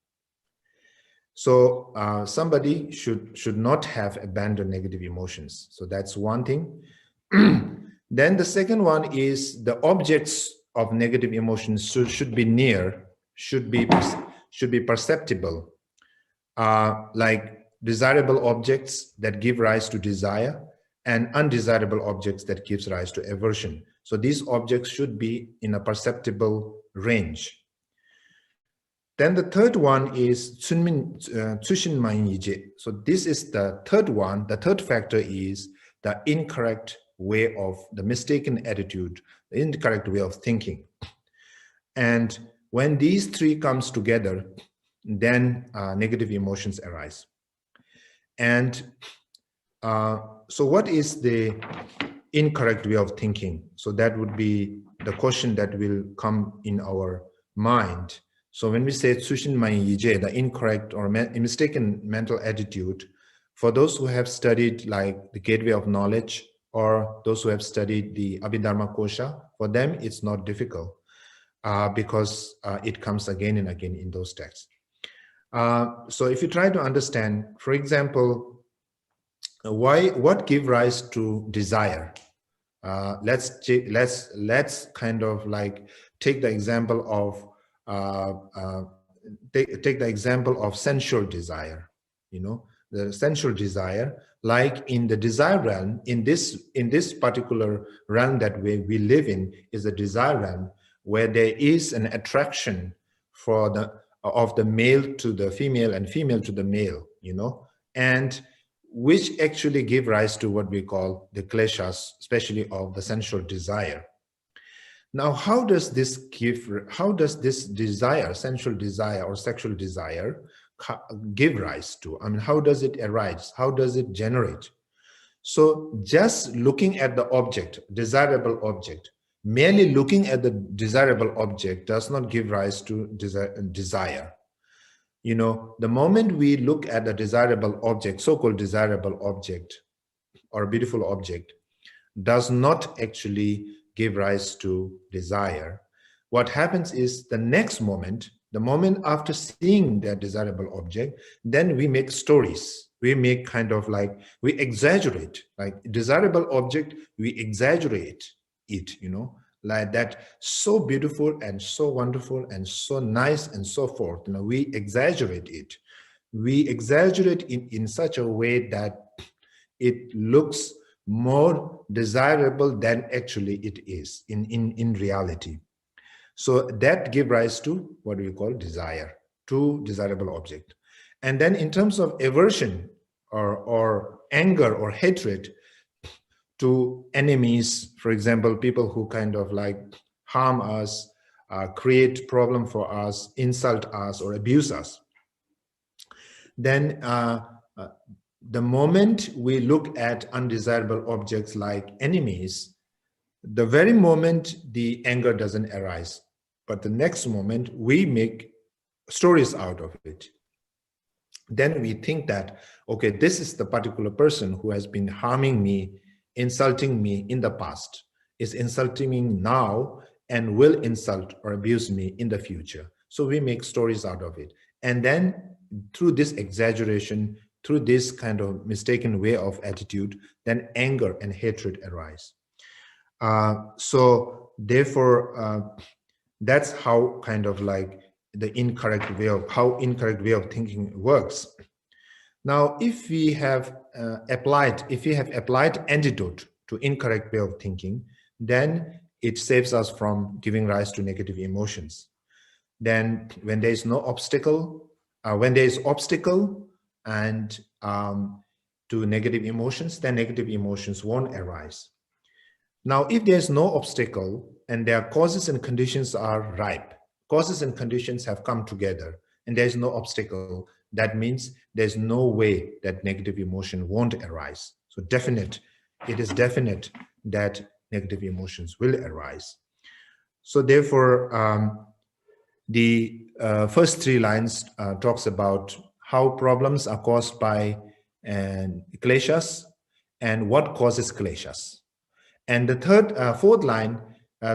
So somebody should not have abandoned negative emotions. So that's one thing. Then the second one is the objects of negative emotions should be near, should be perceptible, like desirable objects that give rise to desire and undesirable objects that gives rise to aversion. So these objects should be in a perceptible range. Then the third one is Tsushin Man Yije. So this is the third one. The third factor is the incorrect way of the mistaken attitude, the incorrect way of thinking. And when these three comes together, then negative emotions arise. And so what is the incorrect way of thinking? So that would be the question that will come in our mind. So when we say Tsushin Man Yije, the incorrect or mistaken mental attitude, for those who have studied like the Gateway of Knowledge or those who have studied the Abhidharma Kosha, for them it's not difficult because it comes again and again in those texts. So if you try to understand, for example, what give rise to desire? Let's kind of like take the example of take the example of sensual desire. You know, the sensual desire, like in the desire realm, in this particular realm that we live in, is a desire realm where there is an attraction for of the male to the female and female to the male, you know, and which actually give rise to what we call the kleshas, especially of the sensual desire. Now, how does this desire, sensual desire or sexual desire, give rise to? I mean, how does it arise? How does it generate? So just looking at the object, desirable object, merely looking at the desirable object does not give rise to desire. You know, the moment we look at the desirable object, so-called desirable object or beautiful object, does not actually give rise to desire. What happens is the next moment, the moment after seeing that desirable object, then we make stories. We make kind of like, we exaggerate, like desirable object, we exaggerate it, you know, like that, so beautiful and so wonderful and so nice and so forth. You know, we exaggerate it. We exaggerate in such a way that it looks more desirable than actually it is in reality. So that gives rise to what we call desire, to desirable object. And then in terms of aversion or anger or hatred to enemies, for example, people who kind of like harm us, create problem for us, insult us or abuse us, then the moment we look at undesirable objects like enemies, the very moment the anger doesn't arise, but the next moment we make stories out of it. Then we think that, okay, this is the particular person who has been harming me, insulting me in the past, is insulting me now and will insult or abuse me in the future. So we make stories out of it. And then through this exaggeration, through this kind of mistaken way of attitude, then anger and hatred arise. So therefore, that's how kind of like the incorrect way of thinking works. Now, if we have applied antidote to incorrect way of thinking, then it saves us from giving rise to negative emotions. Then when there is no obstacle, when there is obstacle and to negative emotions, then negative emotions won't arise. Now, if there's no obstacle and their causes and conditions are ripe, causes and conditions have come together and there's no obstacle, that means there's no way that negative emotion won't arise. So it is definite that negative emotions will arise. So therefore, the first three lines talks about how problems are caused by kleshas and what causes kleshas. And the fourth line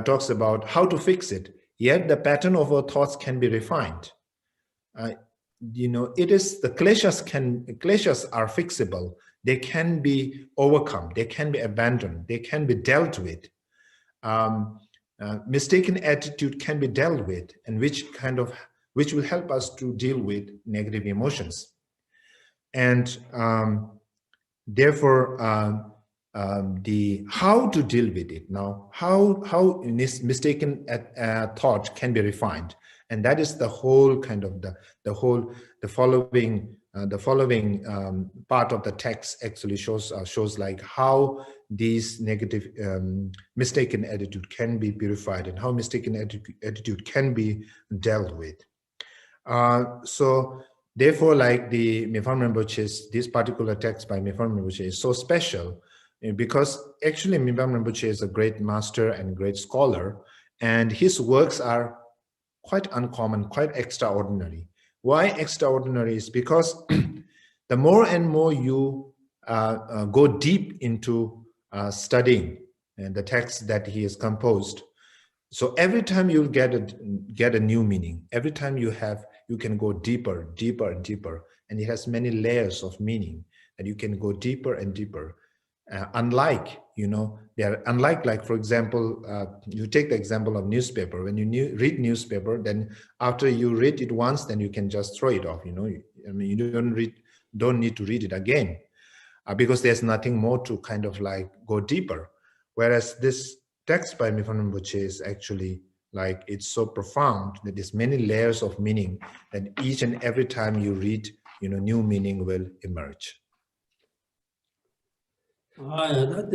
talks about how to fix it. Yet the pattern of our thoughts can be refined. You know, it is the kleshas are fixable. They can be overcome. They can be abandoned. They can be dealt with. mistaken attitude can be dealt with, and which will help us to deal with negative emotions. And therefore, the how to deal with it now, how mistaken thought can be refined, and that is the whole kind of the following part of the text actually shows like how these negative mistaken attitude can be purified and how mistaken attitude can be dealt with. So therefore, like the Mifam Rinpoche's, this particular text by Mifam Rinpoche is so special because actually Mifam Rinpoche is a great master and great scholar, and his works are quite uncommon, quite extraordinary. Why extraordinary is because the more and more you go deep into studying the text that he has composed, so every time you'll get a new meaning. Every time you can go deeper, deeper and deeper, and it has many layers of meaning that you can go deeper and deeper. Unlike, like for example, you take the example of newspaper. When you read newspaper, then after you read it once, then you can just throw it off. I mean, you don't need to read it again because there's nothing more to kind of like go deeper. Whereas this text by Mifam Rinpoche is actually like, it's so profound that there's many layers of meaning that each and every time you read, new meaning will emerge. That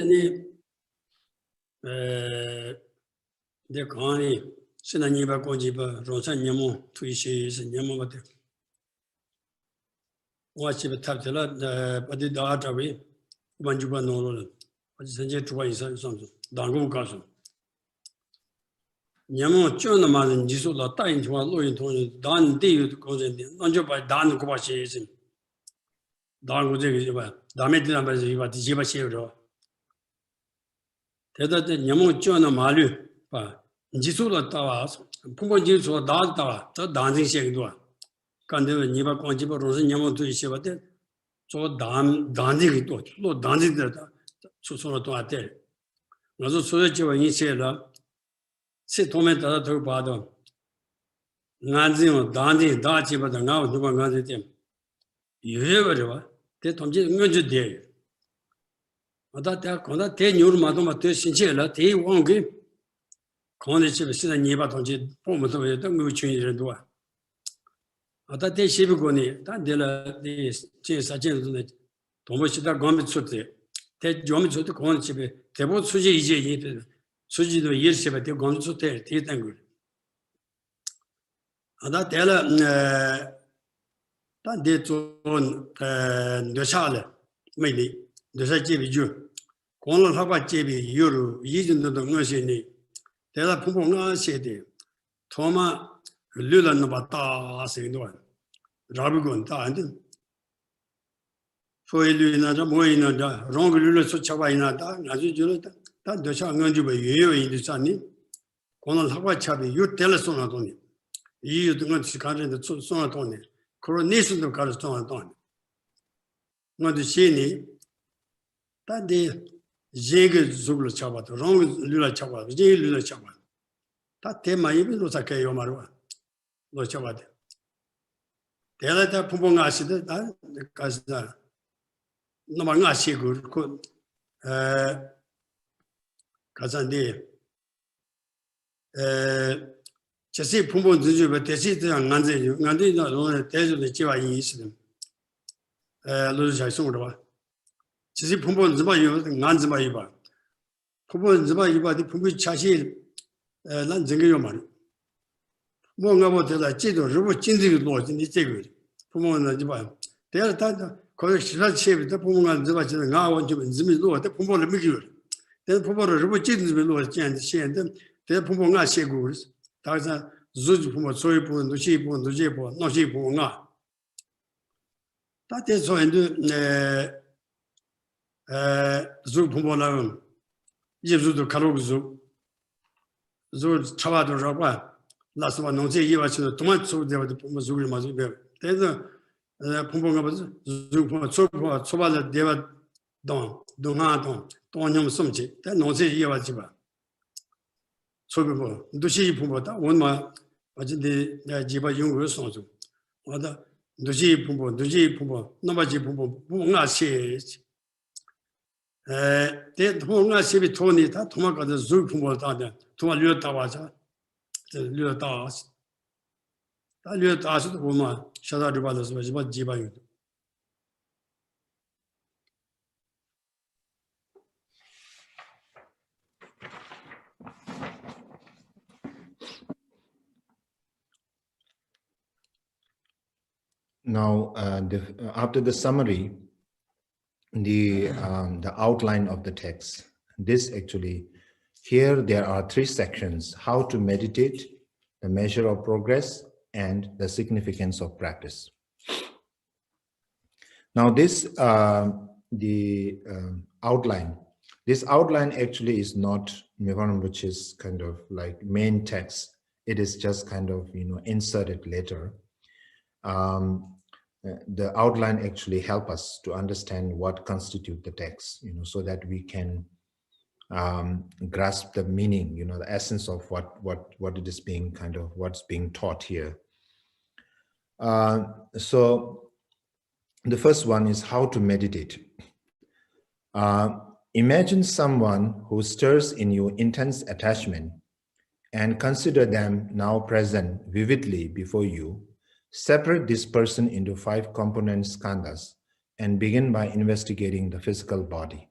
the Kani, Sinaniba Kojiba, Rosa Nyamo, Tuishi, Nyamo, watch it Taptela, the Padida away, Banjuba no, but it's twice something, Dango Castle. Nyamo, Chona Madan, Jisula, time to a lawyer, Dan David goes in, not just by Dan Kobashi. Dango Jiba, Damedina Baziva, Jiba Shiro. That the Nyamo Chona Malu, Jisula Tawas, Puma Jisu, Data, the dancing Shagua. Can't do Niba Conjiba Rosa Nyamo to Shivate. So dancing to Lord dancing that Susona to Ate. Nazo Soja in Sela, sit home at the other pardon. Nanzino, dancing, Dachi, but now do one them. You hear they told you day. That 10 year Madama Sincella, they won't give Condition Niba Tonji, Pomoto, don't go change the door. At that day, Shibugoni, that de Chase Agent, Tomoshita Gomit Sote, Ted Jomis to Conchibe, they both Suji, Suji the years, but they gone to tell, Titangu. At that Ella. That did on the Shala, maybe the Sajibi Jew. Colonel Haba Jibi, Euro, using the Nurse. Tell Pumona City. Toma Lula Nobata, saying one. Rabigon, Tandy. For Elina, Moina, wrong Lula Suchavaina, as you do that, the Shanganju, you in the Sunny. Colonel Haba Chabi, you tell us on Antony. You do not see the Sonatoni. Coronation of Carlston. Not the Shini, that day, Jagger Zulu Chabat, wrong Lula Chabat, J. Lula Chabat. That tema even was a Kayo Marua, no Chabat. The other Pumbonga said that, because no Mangasi could, Kazandi. Chassi Pumbo Duju, but they sit on Nandi, not only tell the Chiva East. Lucia Sura. Chassi Pumbo Zibayu, Nanzibaiba. Pumbo Zibayu, the Pumbi Chashi, Lanzingioman. Monga tell a Chido, Rubo Chinzi Lord in the Tigrid. Pumo and Ziba. They are that correction shape, the Pumo and Ziba, now and Zimi Lord, the Pumo the Migur. Then Pumo Rubo Chinzi Lord, and she and them, their Pumonga Shegurs. That's a Zuj from a soy pond, the sheep on the Jepo, no sheep on not. That is so in the Zupumona, Yezu Karuzu, Zul Chavado Raba, last one, no say you was the tomato, there was the Pumazuri Mazu. There's a Pumbonga Zupa, Soba, Deva Don, Donaton, Tonyum Sumchi, that no say you was. 소비고 두시 부모다 원마 어진데 내 집에 용을 sonzo 와다 두시 부모 넘어지 부모 부모나시 대 부모나시비 돈이 다 도망가서 줄 부모 다냐 도망려다 와자 려다 려다시도 보면 샤다리 받아서 집에 Now, after the summary, the outline of the text, this actually, here there are 3 sections: how to meditate, the measure of progress, and the significance of practice. Now this, outline, this outline actually is not Rinpoche's kind of like main text. It is just kind of, inserted later. The outline actually help us to understand what constitute the text, so that we can grasp the meaning, the essence of what it is being kind of, what's being taught here. So the first one is how to meditate. Imagine someone who stirs in you intense attachment and consider them now present vividly before you. Separate this person into 5 component skandhas and begin by investigating the physical body.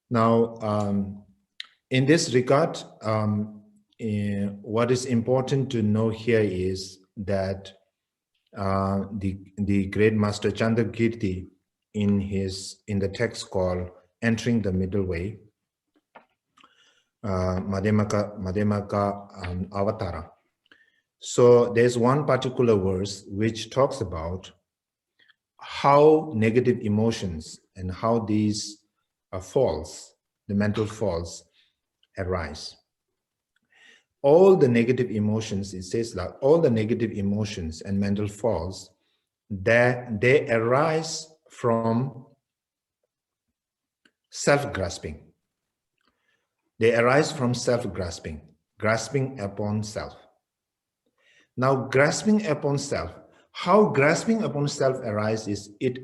Now, in this regard, what is important to know here is that the great master Chandrakirti in the text called Entering the Middle Way, Madhyamaka Avatara. So there's one particular verse which talks about how negative emotions and how these faults, the mental faults, arise. All the negative emotions, it says that all the negative emotions and mental faults, that they arise from self-grasping. They arise from self-grasping, grasping upon self. Now, grasping upon self, how grasping upon self arises is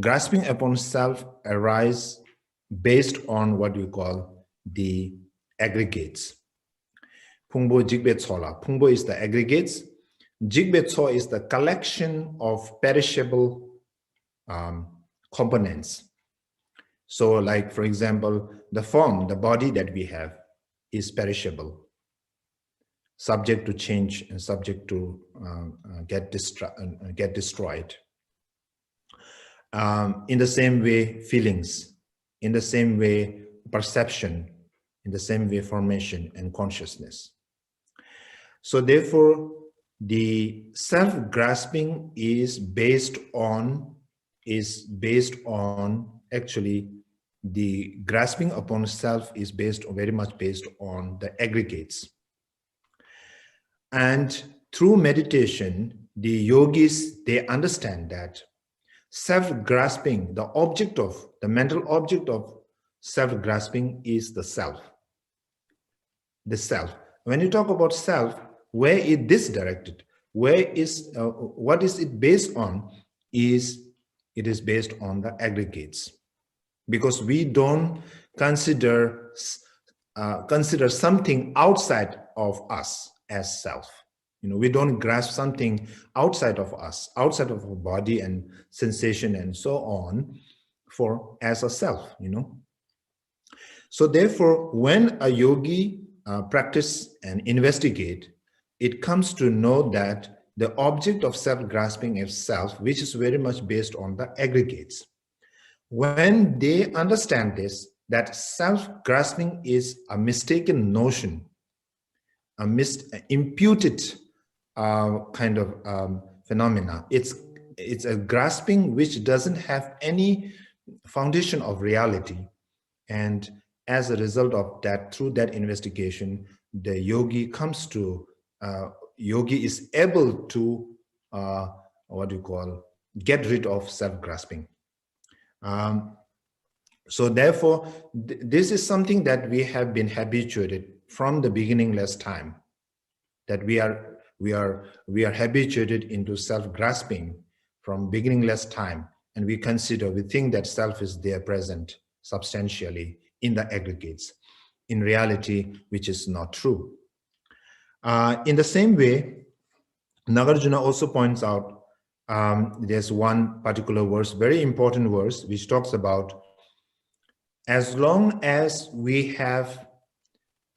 grasping upon self arises based on what you call the aggregates. Pungbo Jigbe Tsola. Pungbo is the aggregates. Jigbe Tso is the collection of perishable components. So like, for example, the form, the body that we have is perishable, subject to change and subject to get destroyed. In the same way, feelings, in the same way, perception, in the same way, formation and consciousness. So therefore, the self-grasping is based on actually the grasping upon self is very much based on the aggregates. And through meditation, the yogis, they understand that self-grasping, the mental object of self-grasping is the self. The self. When you talk about self, where is this directed? What is it based on? It is based on the aggregates, because we don't consider something outside of us as self. We don't grasp something outside of us, outside of our body and sensation and so on, as a self. So therefore, when a yogi practice and investigate, it comes to know that the object of self-grasping is self, which is very much based on the aggregates. When they understand this, that self-grasping is a mistaken notion, imputed kind of phenomena. It's a grasping which doesn't have any foundation of reality. And as a result of that, through that investigation, the yogi comes to, yogi is able to, get rid of self-grasping. So therefore, this is something that we have been habituated from the beginningless time, that we are habituated into self-grasping from beginningless time, and we think that self is there present substantially in the aggregates, in reality, which is not true. In the same way, Nagarjuna also points out, there's one particular verse, very important verse, which talks about, as long as we have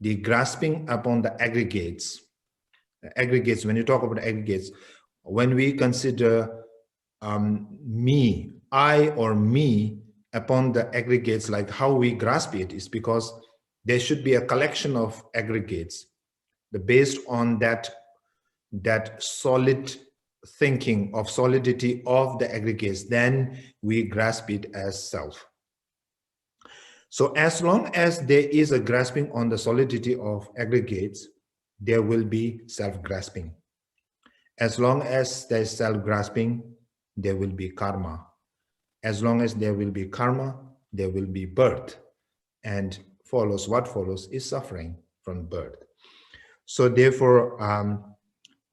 the grasping upon the aggregates, when you talk about aggregates, when we consider me, I or me upon the aggregates, like how we grasp it is because there should be a collection of aggregates based on that solid thinking of solidity of the aggregates, then we grasp it as self. So as long as there is a grasping on the solidity of aggregates, there will be self-grasping. As long as there is self-grasping, there will be karma. As long as there will be karma, there will be birth. And what follows is suffering from birth. So therefore,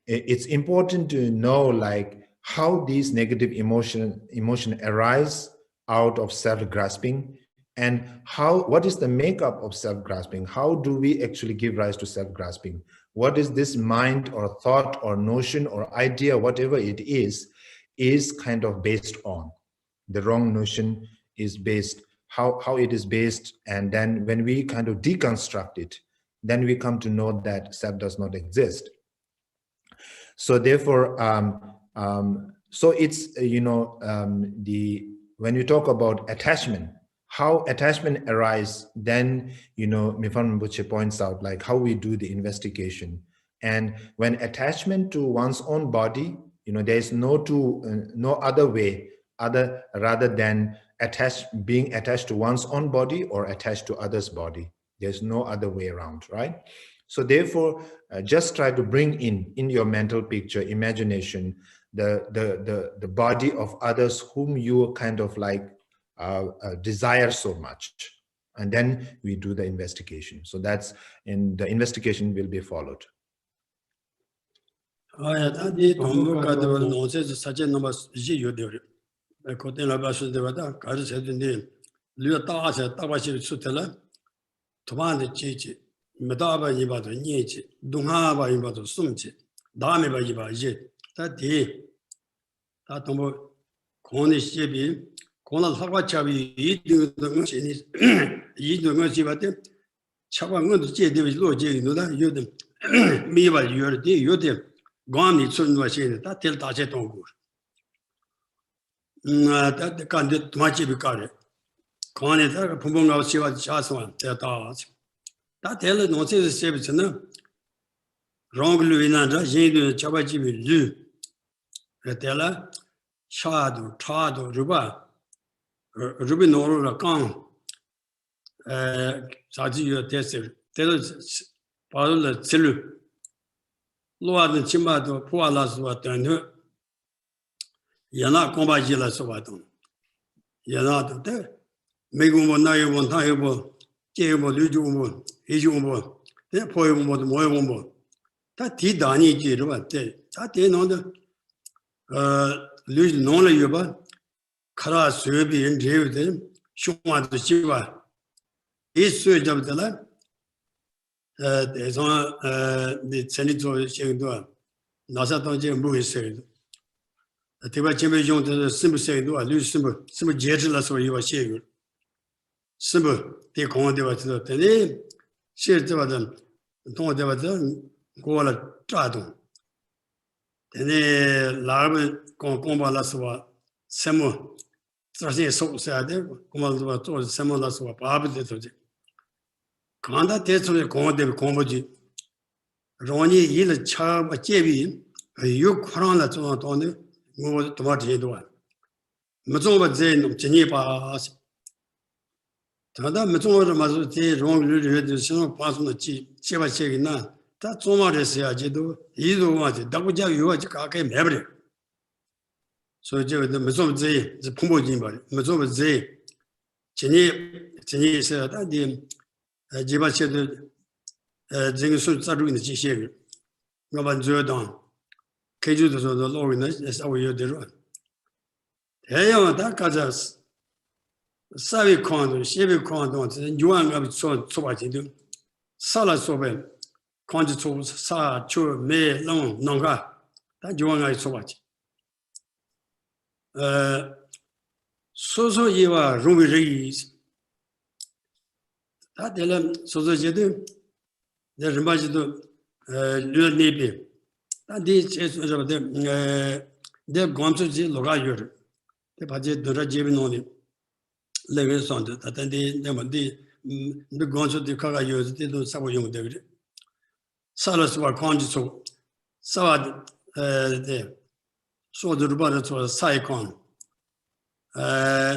it's important to know like how these negative emotion arise out of self-grasping, and what is the makeup of self-grasping? How do we actually give rise to self-grasping? What is this mind or thought or notion or idea, whatever it is kind of based on? The wrong notion is based, how it is based, and then when we kind of deconstruct it, then we come to know that self does not exist. So therefore, so it's, when you talk about attachment, how attachment arises, then, Mifan Rinpoche points out like how we do the investigation. And when attachment to one's own body, there is no other way rather than being attached to one's own body or attached to others' body. There's no other way around, right? So therefore, just try to bring in your mental picture, imagination, the body of others whom you kind of like desire so much, and then we do the investigation. So that's, and the investigation will be followed. Medaba Yibado Nichi, Dunghaba Yibado Sumchi, Damiba Yibaji, Tati, Tatombo, Koni Shibi, Kona Havachavi, Yidu the Mushini, Yidu Mushibate, Chabangun to J. David Loji, Yudem, Miva Yurdi, Yudem, Goni Sun machine, that till Tachetongur. That the candidate Machi Bicari. Koni Pumunga Shiva Chaswan, Tata. That tell no says service, no wrong Luinanda, Jane Chabaji Lu, Retella, Shadu, Trado, Ruba, Rubinoro Lacan, Saji Tesser, tell us Paula Tilu, Loa the Chimbato, Pualas what done her. Yana Combagila Sobaton. Yana there. Megumo Nayo Montaibo, Jabo Lujumo. Ijumo, then Poemo, the Moyombo. That tea Dani Jiruba, that day on the Luge Nona Yuba, Kara Subi and Javid, Shuma the Shiva. Each surge of the land. There's on the Senator Shagdua, Nasato Jambu said. The Tibachimajon to the Simba said, I lose Simba Jetlas or you are shaking. Simba, they come to the name. Share them, don't ever go on a tradum. Then a larva comba laswa, Semo, Trasi so sad, Commander told Semo laswa, Pabit. Kanda test of the Conde Comboji. Roni, Yil Chab, a Chevi, a yoke crown that's on it, move to what he do. Mazova Zen of Chenipa. Tada Matora Mazuti, wrong little pass on the cheap, Cheva Chegina, that's so much as Yajido, either was it, Dabuja, you are Kake, every. So the Mazova Zay, the Pumbo Jimba, Mazova Zay, 진이 있어요. 다디 지바체도 징수 자루 있는 지시를 뭐만 줘도 개주도서도 로그는 사고요대로 대형은 다 가자 사비 콘도 시비 콘도 유한가 소바지도 살아 소베 콘지 사 메롱 농가 다 유한가 소바지 소소이와 루비리 다 되는 소소제도 내 르마지도 르네비 다디 제소저데 내 검수지 로가요 대 바제 드라제비 노니 레베선데 다단디 내만디 그 검수디 카가 요즈디도 사고 용데 그래 살아스와 콘지소 사와 데 소드르바르 소 사이콘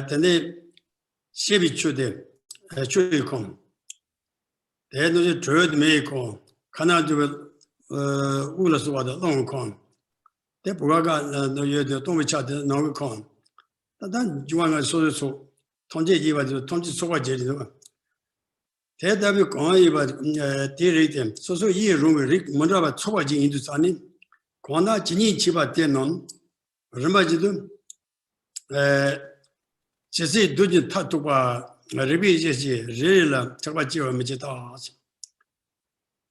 근데 시비추데 추이콘 대노지 드르드 메이콘 카나드 울어서와도 롱콘 대부가가 너여도 동미차데 노콘 단 주왕을 소소 통제지와도 통지 소과제리도 대답이 공이바 디리템 소소 이 룸을 먼저바 초과지 인도산이 고나 진이 지바 때는 얼마지도 제시 두지 타투바 리비제시 리라 잡아지어 미치다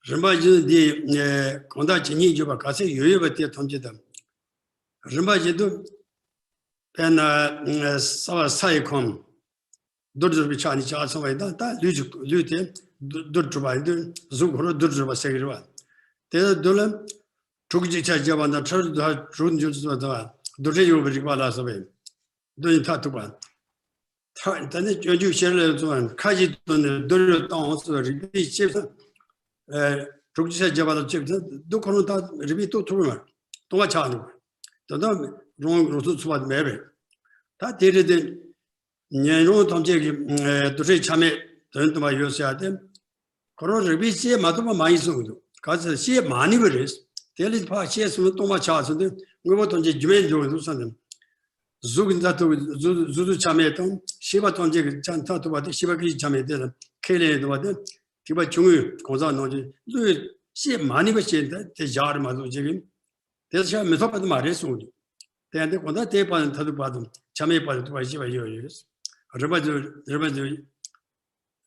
rinpoche di konda chini juba kasi yoyoba te tomchida. Rinpoche du pena sawa sayi kom durjubi chani cha asawai da lu te durjuba zungkoro durjuba segirwa. Te dula chukji cha jabanda char da chunjutsuwa da durje yoba rikwa la asawai. Duni tatuba. Tani chonju sherle zuwan kaji duni durjo tang osu ribi chebsa chukji jabada chebsa do kono ta ribi to turma tonga chanu. Tada rong rosu tsuwa mebe. Ta tere de nyenro tamche durje chame dantuma yosya kono ribi che matuma mai sudu. Kaza che mani beres. Tele pa che su toma chasu de ngobo tonje jumen jo sanam. Zugindato zuzu chameton shiba tonje chanta to bade shiba ki chamete kele do bade tiba chungu goza noji zu shi mani be chenda te jar ma do jigin te sha meso pad mare su te ande konda te pa thadu padum chame pa to ba shiba yo yes reba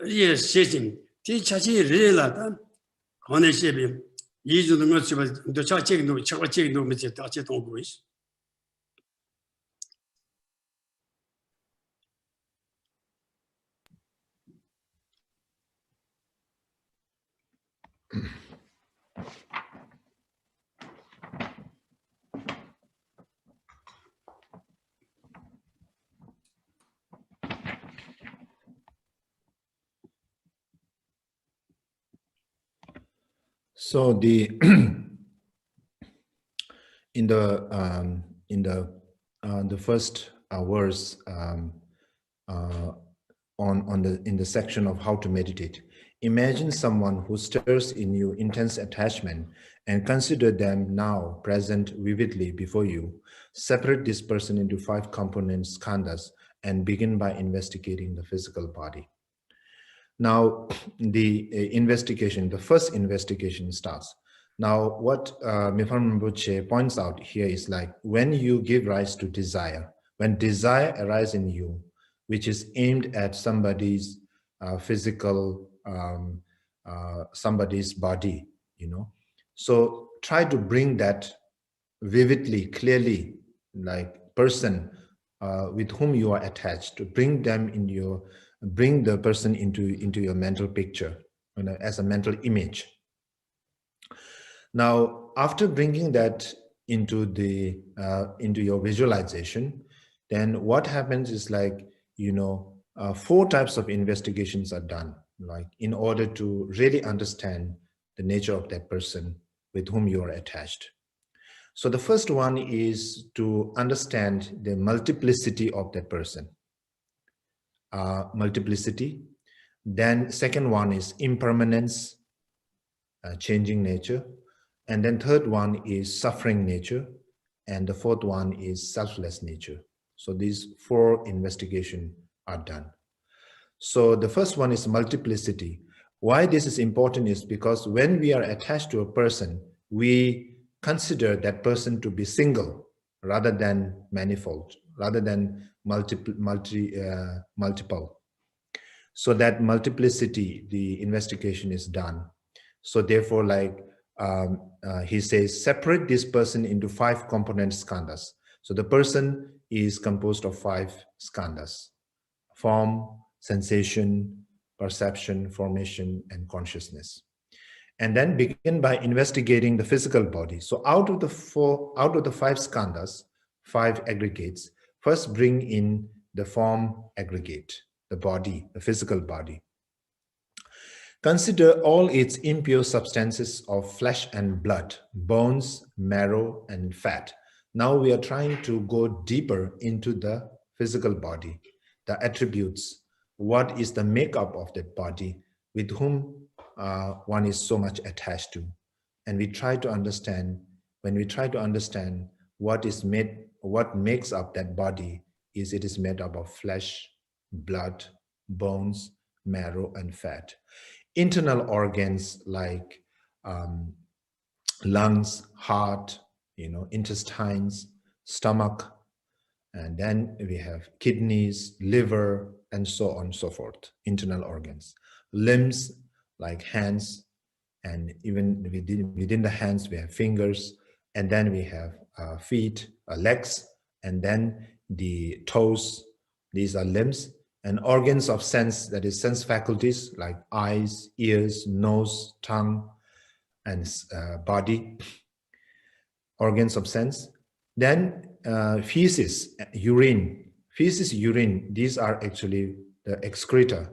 ye shejin ti chachi rela ta kone shebi yi ju no shiba do cha chek no cha chek no me ta che tong go is. So the in the first verse in the section of how to meditate, imagine someone who stirs in you intense attachment and consider them now present vividly before you. Separate this person into 5 components, skandhas, and begin by investigating the physical body. Now, the first investigation starts. Now, what Mifan Rinpoche points out here is like when you give rise to desire, when desire arises in you, which is aimed at somebody's physical, somebody's body, you know. So try to bring that vividly, clearly, like person with whom you are attached, to bring them in your, bring the person into your mental picture, you know, as a mental image. Now, after bringing that into your visualization, then what happens is like, you know, 4 types of investigations are done, like in order to really understand the nature of that person with whom you are attached. So the first one is to understand the multiplicity of that person. Multiplicity. Then second one is impermanence, changing nature. And then third one is suffering nature. And the fourth one is selfless nature. So these 4 investigations are done. So the first one is multiplicity. Why this is important is because when we are attached to a person, we consider that person to be single rather than manifold, rather than multiple. So that multiplicity, the investigation is done. So therefore, like he says, separate this person into 5 component skandhas. So the person is composed of 5 skandhas: form, sensation, perception, formation, and consciousness. And then begin by investigating the physical body. So out of the 5 skandhas, 5 aggregates, first bring in the form aggregate, the body, the physical body. Consider all its impure substances of flesh and blood, bones, marrow, and fat. Now we are trying to go deeper into the physical body, the attributes, what is the makeup of that body, with whom one is so much attached to. And we try to understand, when we try to understand what makes up that body, it is made up of flesh, blood, bones, marrow, and fat. Internal organs like lungs, heart, intestines, stomach, and then we have kidneys, liver, and so on and so forth, internal organs. Limbs like hands, and even within the hands we have fingers, and then we have feet, legs, and then the toes. These are limbs. And organs of sense, that is sense faculties like eyes, ears, nose, tongue, and body, organs of sense. Then feces, urine, these are actually the excreta,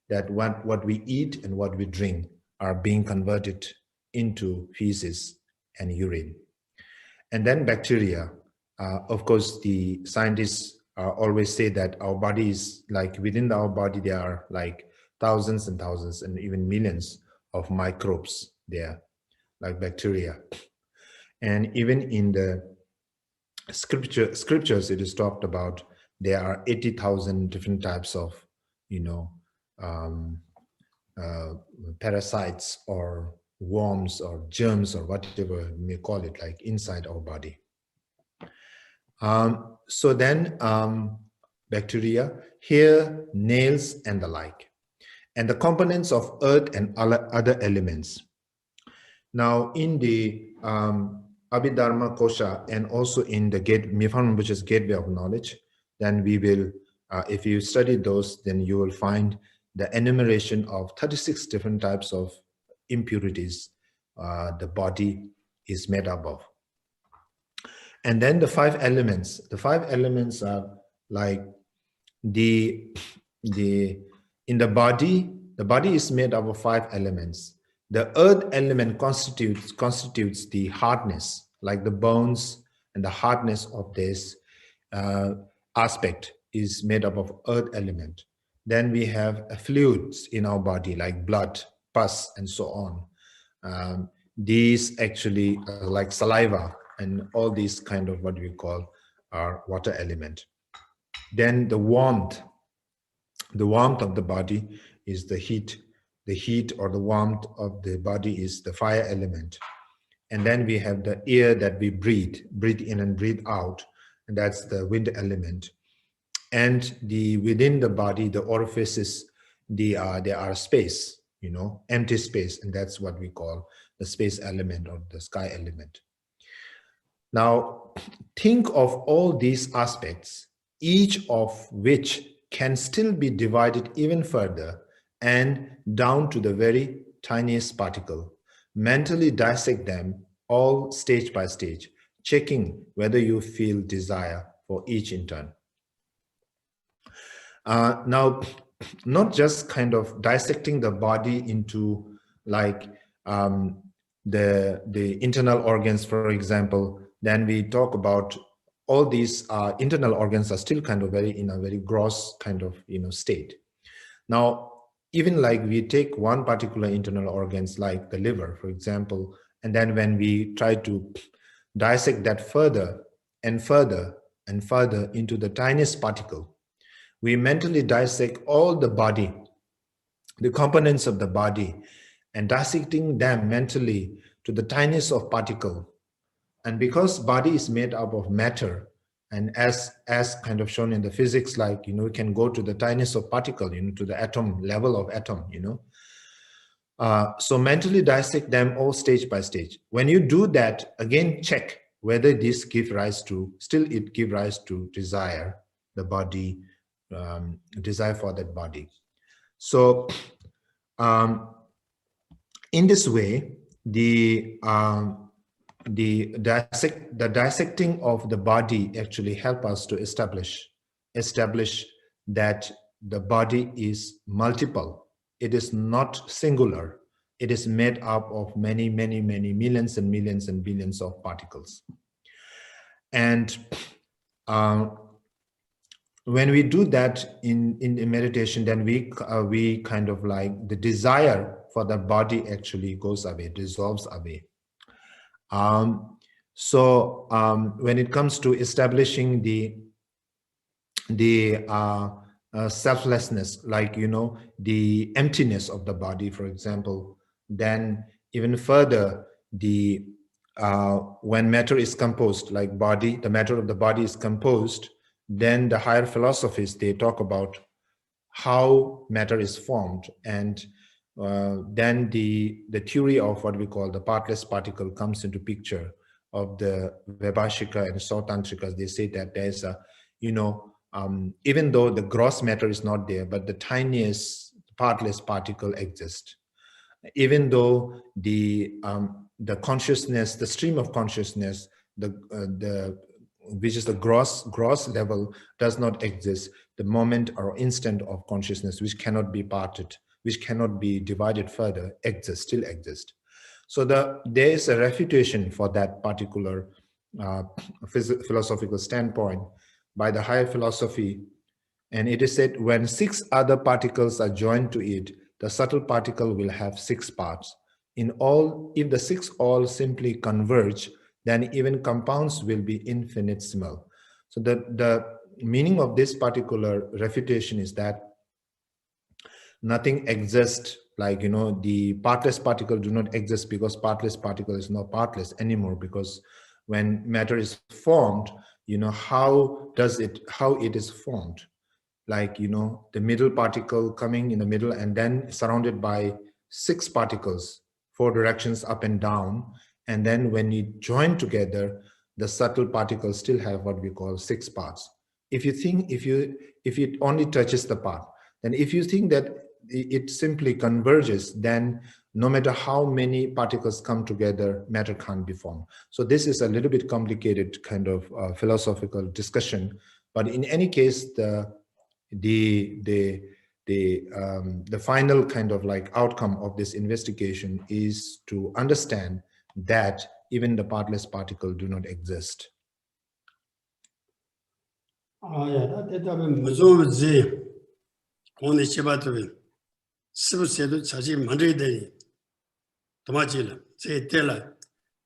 that what we eat and what we drink are being converted into feces and urine. And then bacteria. Of course, the scientists always say that our body is like, within our body there are like thousands and thousands and even millions of microbes there, like bacteria. And even in the scriptures it is talked about there are 80,000 different types of parasites or worms or germs or whatever you may call it, like inside our body. So then bacteria, hair, nails, and the like, and the components of earth and other elements. Now in the Abhidharma Kosha and also in the Mipham Rinpoche's Gateway of Knowledge, then we will, if you study those, then you will find the enumeration of 36 different types of impurities the body is made up of. And then the 5 elements. The 5 elements are like in the body is made up of 5 elements. The earth element constitutes the hardness, like the bones and the hardness of this aspect is made up of earth element. Then we have fluids in our body like blood, pus, and so on. These actually like saliva and all these kind of what we call are water element. Then the warmth of the body is the heat. The heat or the warmth of the body is the fire element. And then we have the air that we breathe in and breathe out, and that's the wind element. And within the body, the orifices, there are space, empty space, and that's what we call the space element or the sky element. Now, think of all these aspects, each of which can still be divided even further and down to the very tiniest particle. Mentally dissect them all stage by stage, checking whether you feel desire for each in turn. Now, not just kind of dissecting the body into like the internal organs, for example, then we talk about all these internal organs are still kind of in a very gross kind of state. Now, even like we take one particular internal organs like the liver, for example, and then when we try to dissect that further and further and further into the tiniest particle, we mentally dissect all the body, the components of the body, and dissecting them mentally to the tiniest of particle. And because body is made up of matter, and as kind of shown in the physics, like, you know, we can go to the tiniest of particle, you know, to the atom level of atom, you know. So mentally dissect them all stage by stage. When you do that, again, check whether this give rise to, still it give rise to desire, the body, desire for that body. So in this way, the dissecting of the body actually help us to establish that the body is multiple. It is not singular. It is made up of many, many, many millions and millions and billions of particles. And when we do that in meditation, then we kind of like the desire for the body actually goes away, dissolves away. When it comes to establishing the selflessness, like, you know, the emptiness of the body, for example, then even further, the when matter is composed, like body, the matter of the body is composed, then the higher philosophies, they talk about how matter is formed, and then the theory of what we call the partless particle comes into picture of the Vaibhashika and Sautantrikas. They say that there's a, you know, even though the gross matter is not there, but the tiniest partless particle exists. Even though the consciousness, the stream of consciousness, which is the gross level, does not exist. The moment or instant of consciousness, which cannot be parted, which cannot be divided further, still exists. So there is a refutation for that particular philosophical standpoint by the higher philosophy. And it is said, when 6 other particles are joined to it, the subtle particle will have 6 parts. In all, if the 6 all simply converge, then even compounds will be infinitesimal. So the meaning of this particular refutation is that nothing exists, like, you know, the partless particle do not exist, because partless particle is not partless anymore, because when matter is formed, you know, how it is formed, like, you know, the middle particle coming in the middle and then surrounded by 6 particles, 4 directions up and down, and then when you join together, the subtle particles still have what we call 6 parts. If it only touches the part, then if you think that it simply converges, then no matter how many particles come together, matter can't be formed. So this is a little bit complicated kind of philosophical discussion, but in any case, the final kind of like outcome of this investigation is to understand that even the partless particle do not exist. 스부세도 자식 만들게 되니 도마지라 제 때라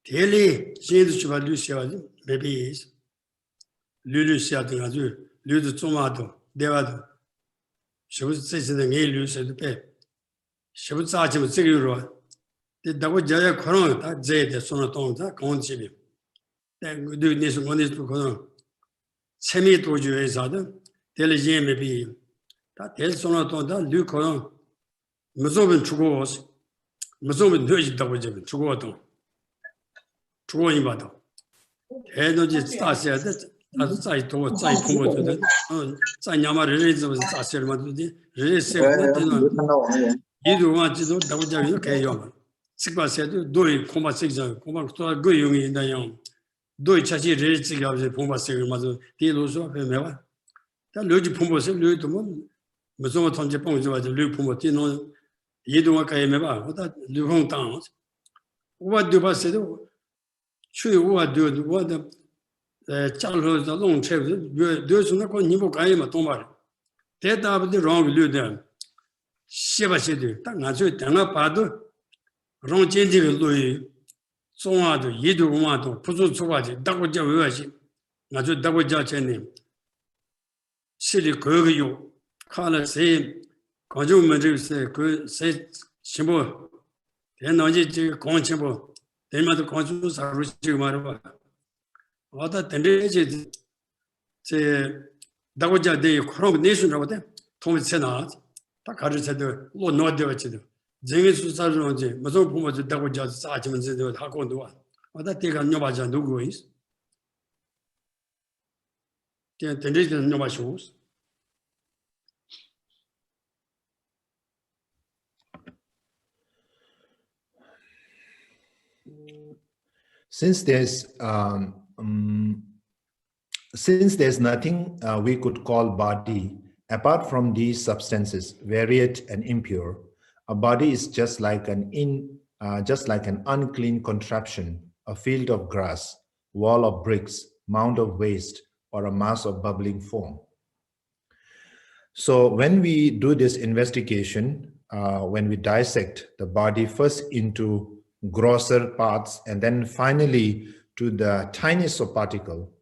대리 제도 주바 루시아지 maybe 루루시아도 아주 루도 좀아도 내가도 셔부세는 게 루시아도 배 셔부사지면 저기로 대다고 자야 그런 다 제대 손을 동자 공집이 내가 내서 원해서 그런 세미 도주에서도 대리 제메비 다 대리 손을 동자 루 그런 무조건 죽어서 무조건 늦었다고 이제 죽어도 죽어니 봐도 에너지 스타스야 돼 아주 자이 도 자이 공부도 돼 자이 냐마를 레즈서 자세를 만들지 레세는 이도만 지도 다고자기도 개요 식바세도 도이 공부색자 공부 또 거용이 있나요 도이 차지 레즈가 공부색을 맞아 뒤로서 배매와 다 로지 공부세 로도 뭐 무조건 통제 봉지 맞아 로 공부 뒤는 이동을 가야매봐. 보다 누군 땅. 우와도 봤어도 추이 우와도 우와도 잘로서 농체도 뇌수나 거 니보 가야마 동말. 대답도 롱을려대. 시바시도 딱 나중에 당아 봐도 롱제지를 로이 송아도 이도마도 부수 초과지 딱고자 외와시 나중 딱고자 전에 실이 그거요. 칼을 세 가족만 세 그세 신부 대나지 지 공신부 대마도 공주 사로 지금 말아. 와다 된대지 제 다고자 대 그런 내순으로 돼. 통세나 다 가르쳐도 뭐 넣어줘지도. 쟁이 수사로지 무슨 부모도 다고자 싸지면서 하고도 와. 와다 대가 녀바자 누구 있어? 된대지 녀바쇼. Since there's nothing we could call body apart from these substances, varied and impure, a body is just like an unclean contraption, a field of grass, wall of bricks, mound of waste, or a mass of bubbling foam. So when we do this investigation, when we dissect the body first into grosser parts and then finally to the tiniest of particle,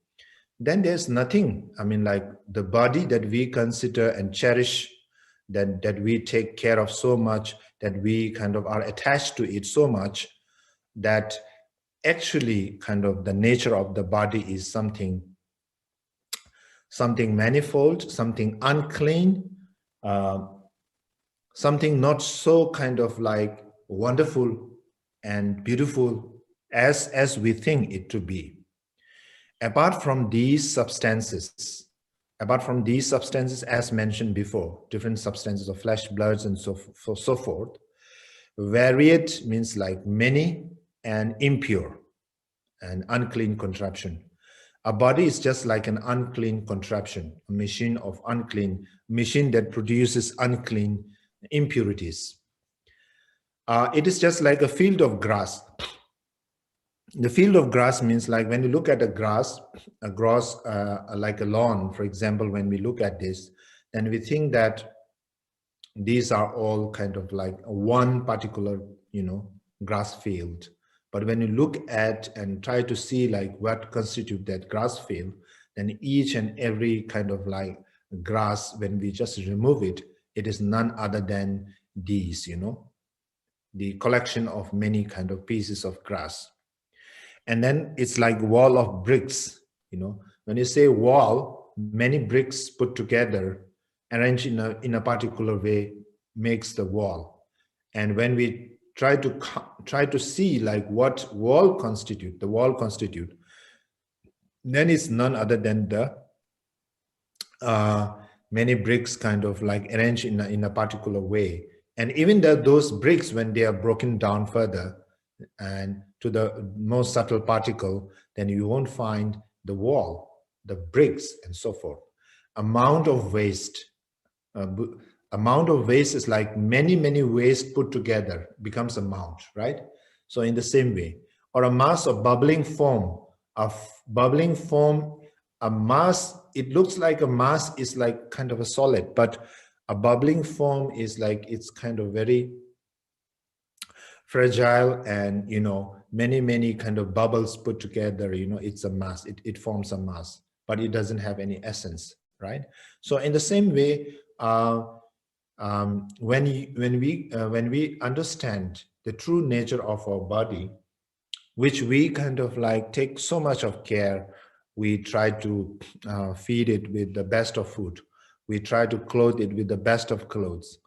then there's nothing, I mean, like the body that we consider and cherish, that we take care of so much, that we kind of are attached to it so much, that actually kind of the nature of the body is something manifold, something unclean, something not so kind of like wonderful and beautiful as we think it to be. Apart from these substances as mentioned before, different substances of flesh, bloods, and so forth, varied means like many, and impure, an unclean contraption. A body is just like an unclean contraption, a machine that produces unclean impurities. It is just like a field of grass. The field of grass means like when you look at a grass like a lawn, for example, when we look at this, then we think that these are all kind of like one particular, grass field. But when you look at and try to see like what constitute that grass field, then each and every kind of like grass, when we just remove it, it is none other than these, the collection of many kind of pieces of grass. And then it's like wall of bricks, when you say wall, many bricks put together, arranged in a particular way, makes the wall. And when we try to see like what the wall constitute, then it's none other than the many bricks kind of like arranged in a particular way. And even those bricks, when they are broken down further and to the most subtle particle, then you won't find the wall, the bricks, and so forth. Amount of waste is like many waste put together becomes a mount, right? So in the same way, or a mass of bubbling foam, a mass, it looks like a mass is like kind of a solid, but a bubbling foam is like, it's kind of very fragile, and many kind of bubbles put together, it's a mass, it forms a mass, but it doesn't have any essence, right? So in the same way, when we understand the true nature of our body, which we kind of like take so much of care, we try to feed it with the best of food, we try to clothe it with the best of clothes,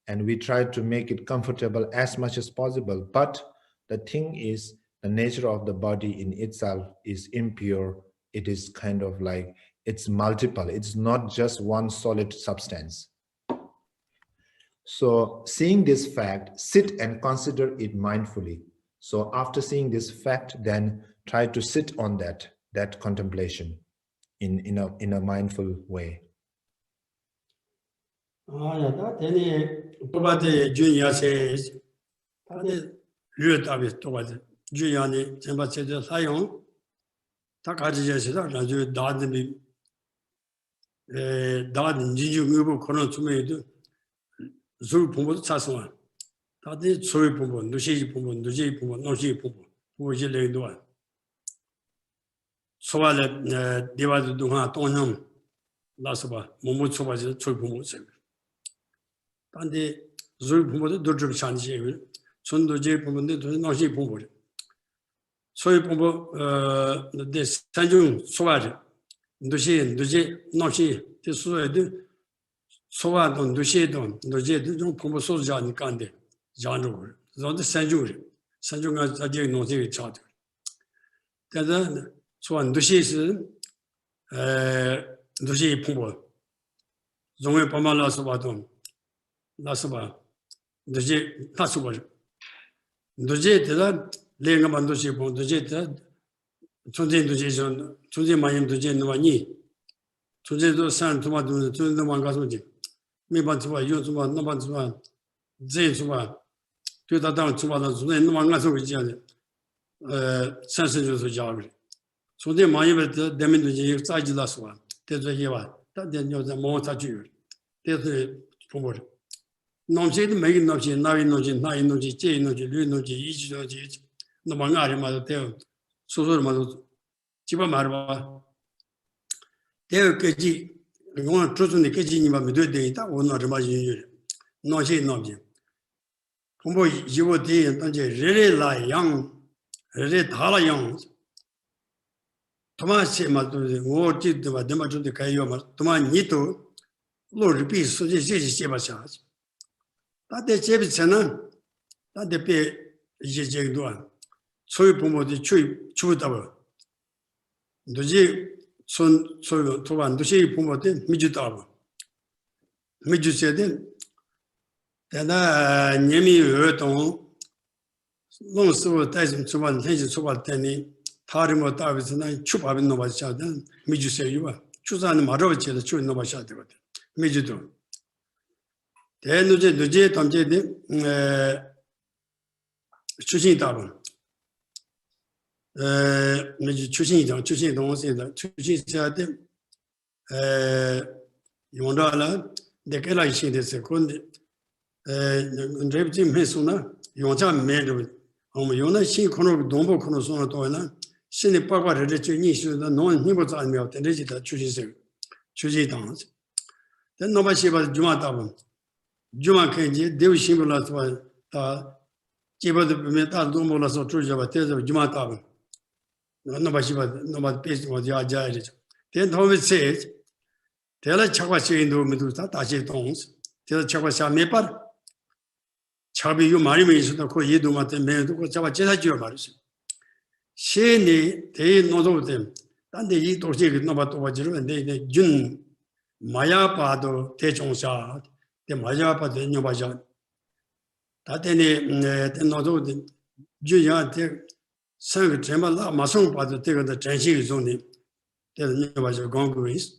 and we try to make it comfortable as much as possible. But the thing is, the nature of the body in itself is impure. It is kind of like, it's multiple. It's not just one solid substance. So seeing this fact, sit and consider it mindfully. So after seeing this fact, then try to sit on that contemplation in a mindful way. Tobate Junior says, Lutabis Tobate Juniani, Jambase Sayon, Takaji Raju Dadmi Dad Jiju Mubu Kono to me, Zul Pumo Saswan. That is Sui Pumo, Nushi Pumo, Nuji Pumo, Noshi Pumo, who is a do one. So I let Diva Duha Tonum, 라서바 몸을 초바지 초부모세 단데 줄 부모도 도저 찬지 전도제 부모인데 도나시 부모 소위 부모 데 산중 소바지 도시 나시 대수에도 소바도 도시도 도제도 좀 부모 소자니까 안돼 장로 저도 산중가 자기 노지 차도 대단 소한 도시스 도시 부모 종의 범말라서 봐도 나서봐 도시 타서봐 도시 대단 내가만 도시 본 도시 대 존재 도시전 존재 많이 도시 너만이 존재도 산 도마도 존재만 가서지 매번 좀 요즘만 너만 좀 제주만 되다당 좀만 존재 너만 가서 그지 산선조서 자글 존재 많이 볼 되면 도시 싸지다서 대저 해와 다된 요즘 뭐 사주 대저 부모 nomse도 매긴 nomse 나위 nomse 나이 nomse 제 nomse 류 nomse 이지 nomse 너만 알아마도 돼 소소마도 집어 말아 대역까지 이거는 조선의 깨지니만 믿어야 되다 오늘 얼마지 nomse nomse 공부 이거대 단지 레레라양 레레 달아양 토마시 말도 오지도 마데마도 가요 말 토마니도 로르비 소지 제시해봐서 다들 제비처는 다들 배 이제 제도한 소유 부모들 주다고 도지 손 소유 도반 도시 부모들 미주다고 미주세들 대나 님이 어떤 농수로 대신 주반 대신 주반 때니 다른 뭐 따위서는 추밥이 넘어가셔든 미주세요와 주사는 말어버지도 주 넘어가셔야 되거든 미주도 대누제 담제데 추신이다고 미주 추신이죠 추신 동생이다 추신자데 용다라 데케라 이신데서 근데 랩지 메소나 용자 메도 어머 용나 신 코노 동보 코노 소나 또나 신이 빠빠를 주니시도 논 힘을 잘며 데지다 추신세 추지당 된 노바시바 주마다고 Juma Kenji, Dev Shimbulas was Chiba the Meta Dumolas or Trujava, Tez of Juma Taban. Nobody was Yaja. Then Thomas says, Tell a Chawasi in the Medusa, Tashi Tones, tell Chawasa Mepar. Chabi, you marry me, so the Koyeduma and men to Chawachella Jumaris. Sheni, they know of them. Then they eat or take nobody over and they Jun Maya Pado, Techonsha. 맞아 봐도 녀바자 다때네 너도 주야한테 생 제말라 마성 봐도 되거든 전시기 존이 되는 녀바자 공부is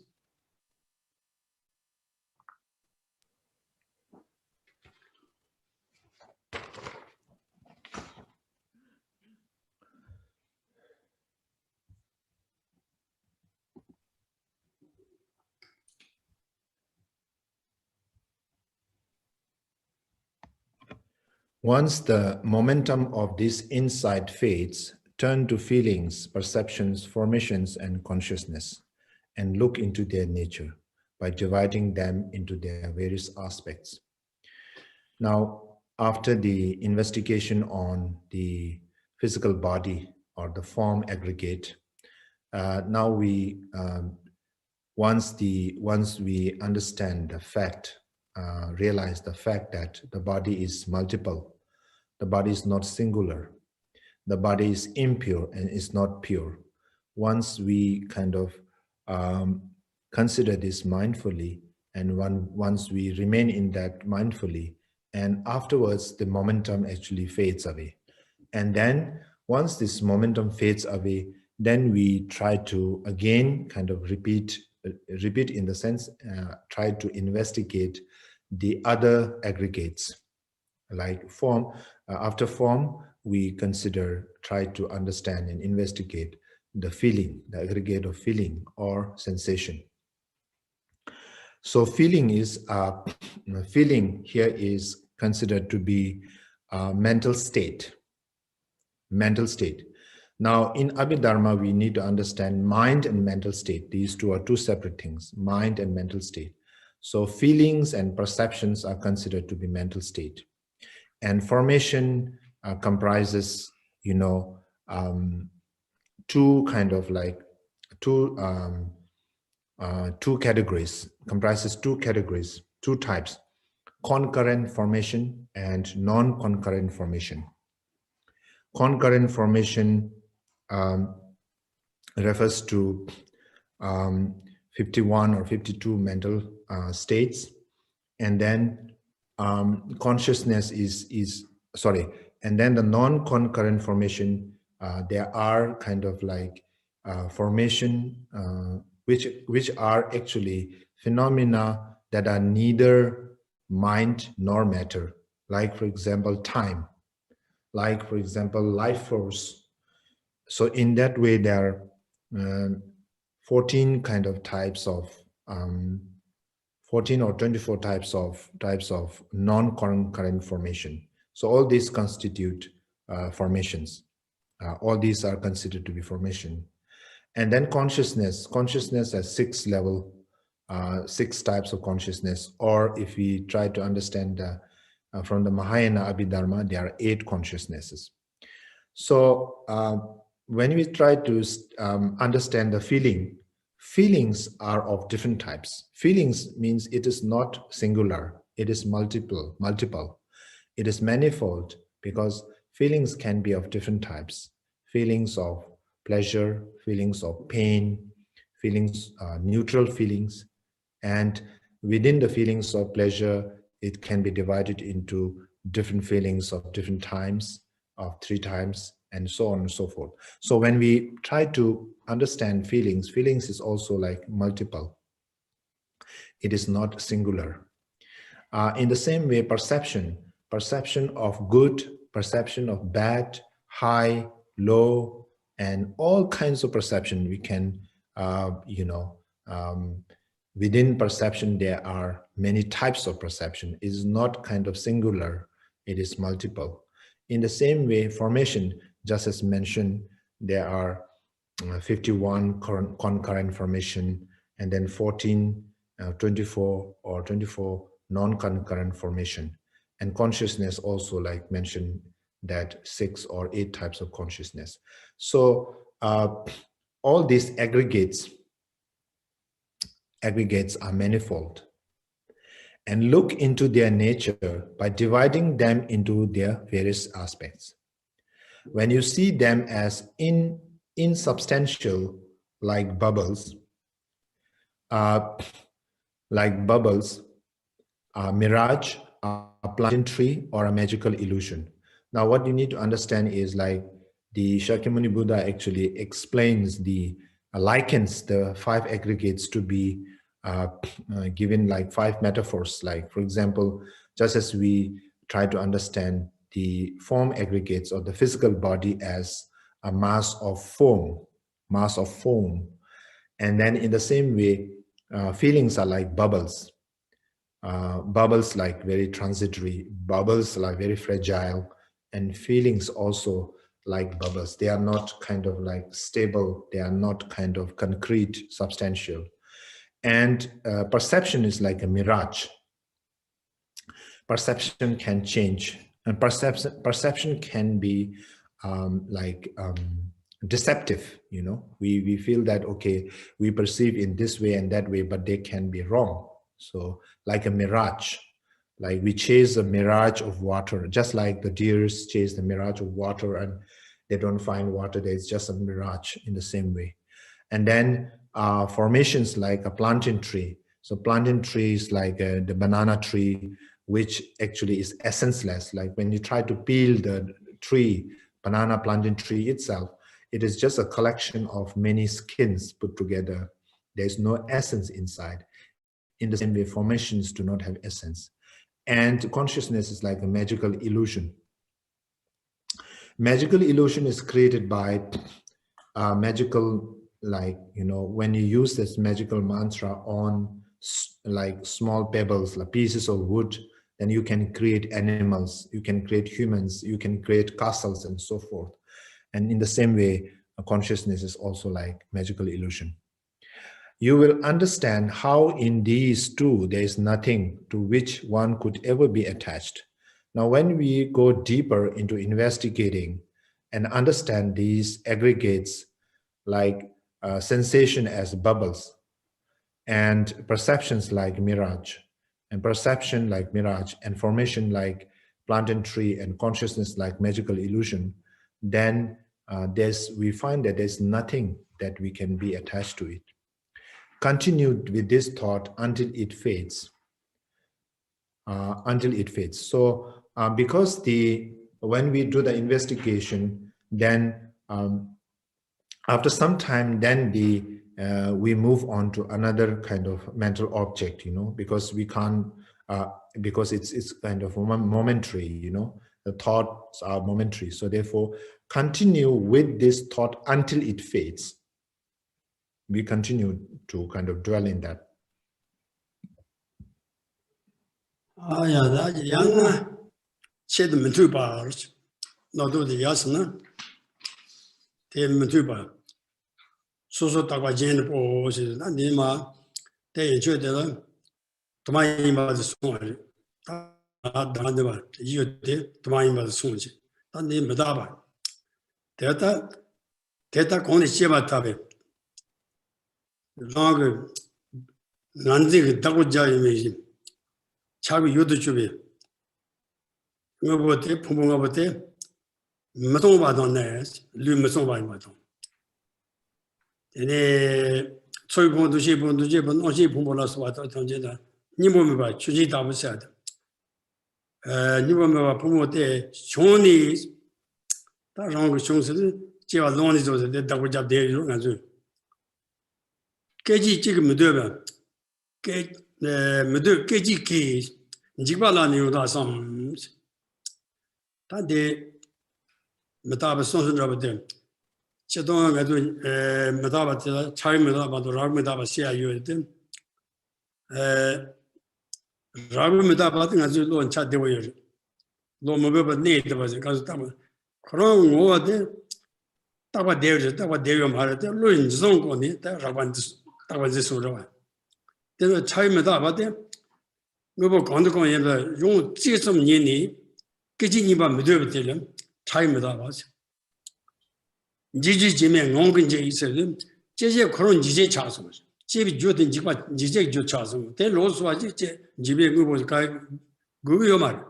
Once the momentum of this insight fades, turn to feelings, perceptions, formations, and consciousness, and look into their nature by dividing them into their various aspects. Now, after the investigation on the physical body or the form aggregate, now we once we understand the fact, realize the fact that the body is multiple, the body is not singular, the body is impure and is not pure. Once we kind of consider this mindfully, and once we remain in that mindfully, and afterwards the momentum actually fades away. And then once this momentum fades away, then we try to again kind of repeat in the sense, try to investigate the other aggregates, like form. After form, we try to understand and investigate the feeling, the aggregate of feeling or sensation. So feeling here is considered to be a mental state. Now, in Abhidharma, we need to understand mind and mental state. These two are two separate things, mind and mental state. So feelings and perceptions are considered to be mental state. And formation comprises, you know, two kind of like, two categories, comprises two categories, two types, concurrent formation and non-concurrent formation. Concurrent formation refers to 51 or 52 mental states, and then consciousness and then the non-concurrent formation, there are kind of like formation which are actually phenomena that are neither mind nor matter, like for example time, like for example life force. So in that way there are 14 kind of types of 14 or 24 types of non-concurrent formation. So all these constitute formations. All these are considered to be formation. And then consciousness has 6 level, 6 types of consciousness, or if we try to understand from the Mahayana Abhidharma, there are 8 consciousnesses. So when we try to understand the feelings are of different types. Feelings means it is not singular, it is multiple. It is manifold because feelings can be of different types. Feelings of pleasure, feelings of pain, feelings, neutral feelings. And within the feelings of pleasure, it can be divided into different feelings of different times, of 3 times, and so on and so forth. So when we try to understand feelings is also like multiple. It is not singular. In the same way, perception of good, perception of bad, high, low, and all kinds of perception we can, within perception, there are many types of perception. It is not kind of singular, it is multiple. In the same way, formation, just as mentioned, there are 51 concurrent formation, and then 14, 24 or 24 non-concurrent formation. And consciousness also, like mentioned, that 6 or 8 types of consciousness. So all these aggregates are manifold, and look into their nature by dividing them into their various aspects. When you see them as insubstantial, like bubbles, mirage, a plantain tree, or a magical illusion. Now, what you need to understand is like the Shakyamuni Buddha actually explains likens the 5 aggregates to be given like 5 metaphors. Like, for example, just as we try to understand the form aggregates of the physical body as a mass of foam. And then in the same way, feelings are like bubbles. Bubbles like very transitory, bubbles like very fragile, and feelings also like bubbles. They are not kind of like stable, they are not kind of concrete, substantial. And perception is like a mirage. Perception can change, and perception can be deceptive. You know, we feel that, okay, we perceive in this way and that way, but they can be wrong. So like a mirage, like we chase a mirage of water, just like the deers chase the mirage of water and they don't find water there, it's just a mirage in the same way. And then formations like a plantain tree. So plantain tree is like the banana tree, which actually is essenceless. Like when you try to peel the tree, banana plantain tree itself, it is just a collection of many skins put together. There's no essence inside. In the same way, formations do not have essence. And consciousness is like a magical illusion. Magical illusion is created by magical, like, you know, when you use this magical mantra on like small pebbles, like pieces of wood, then you can create animals, you can create humans, you can create castles and so forth. And in the same way, consciousness is also like magical illusion. You will understand how in these two there is nothing to which one could ever be attached. Now, when we go deeper into investigating and understand these aggregates like sensation as bubbles, and perceptions like mirage, and perception like mirage, and formation like plantain tree, and consciousness like magical illusion, then we find that there's nothing that we can be attached to it. Continue with this thought until it fades. So because when we do the investigation, then after some time, then we move on to another kind of mental object, because we can't, because it's kind of momentary, the thoughts are momentary. So therefore, continue with this thought until it fades. We continue to kind of dwell in that. So takwa jen po si na ni ma te chue de la toma yimba de song ta da de ba yu de toma yimba de song ji ta ni me da ba de ta kong ni che ba ta be long ge nan ji ge ta ko ja yi me ji cha bi yu de chu be ngo bo te phu ngo bo te me tong ba don ne lu me song ba yi ba don. 네, 초이봉도 시봉도 제번 어시 봉보라서 왔다 전제다. 니몸이 봐. 주지 답으셔야 돼. 니몸이 봐. 부모 때 존이 다른 거 총수들 제가 논이 줘서 됐다고 잡대요. 가지고 깨지 지금 되면 깨 무드 깨지기 지발라니오다 섬 다데 메타바 손선잡대 제동안 가도 메타바 차이 메타바도 락 메타바 시야요데 락 메타바도 가지고 논 차대고요. 노모베바 네데 봐서 가서 딱 그런 거한테 딱바 대요 말할 때 로인성 거니 딱 딱바지 소리와 그래서 차이 메타바데 뭐 건드건 얘가 용 지금 년이 그지니바 메도베텔은 차이 메타바지 지지지면 농근제 있어요. 제제 그런 지제 차서. 집이 주든 집과 지제 주 차서. 대 로스와지 제 집에 그 보니까 그거요 말.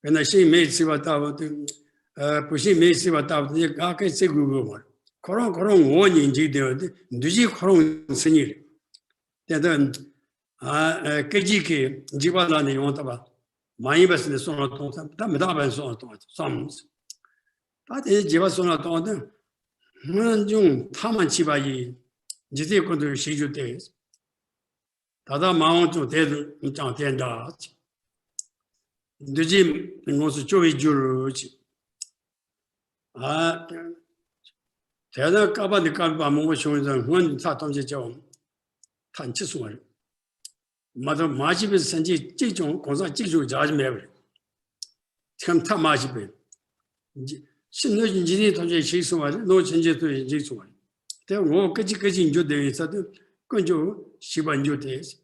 근데 시 메시바 따도 부시 메시바 따도 가게 세 그거 말. 그런 원인지 되는데 누지 그런 스니. 대단 그지게 집안에 용다 봐. 많이 봤는데 손을 통다. 다메다반 손을 통다. 삼스 다들 집안소나 동안은 좀 타만 집아이 이제 것도 시주 때 다다 마음 좀 대도 좀 된다 늦지 무슨 조이 줄지 대다 까바디 까바 먹고 싶은 건 사통제 좀 탄치수월 맞아 마집에서 산지 찌종 공사 찌종 자지 매버 참 타마집에 이제 신노진진이 도저히 실수하지 노진제도 인지수하지 대고 끝까지 인조되어 있어도 그저 시반조 돼서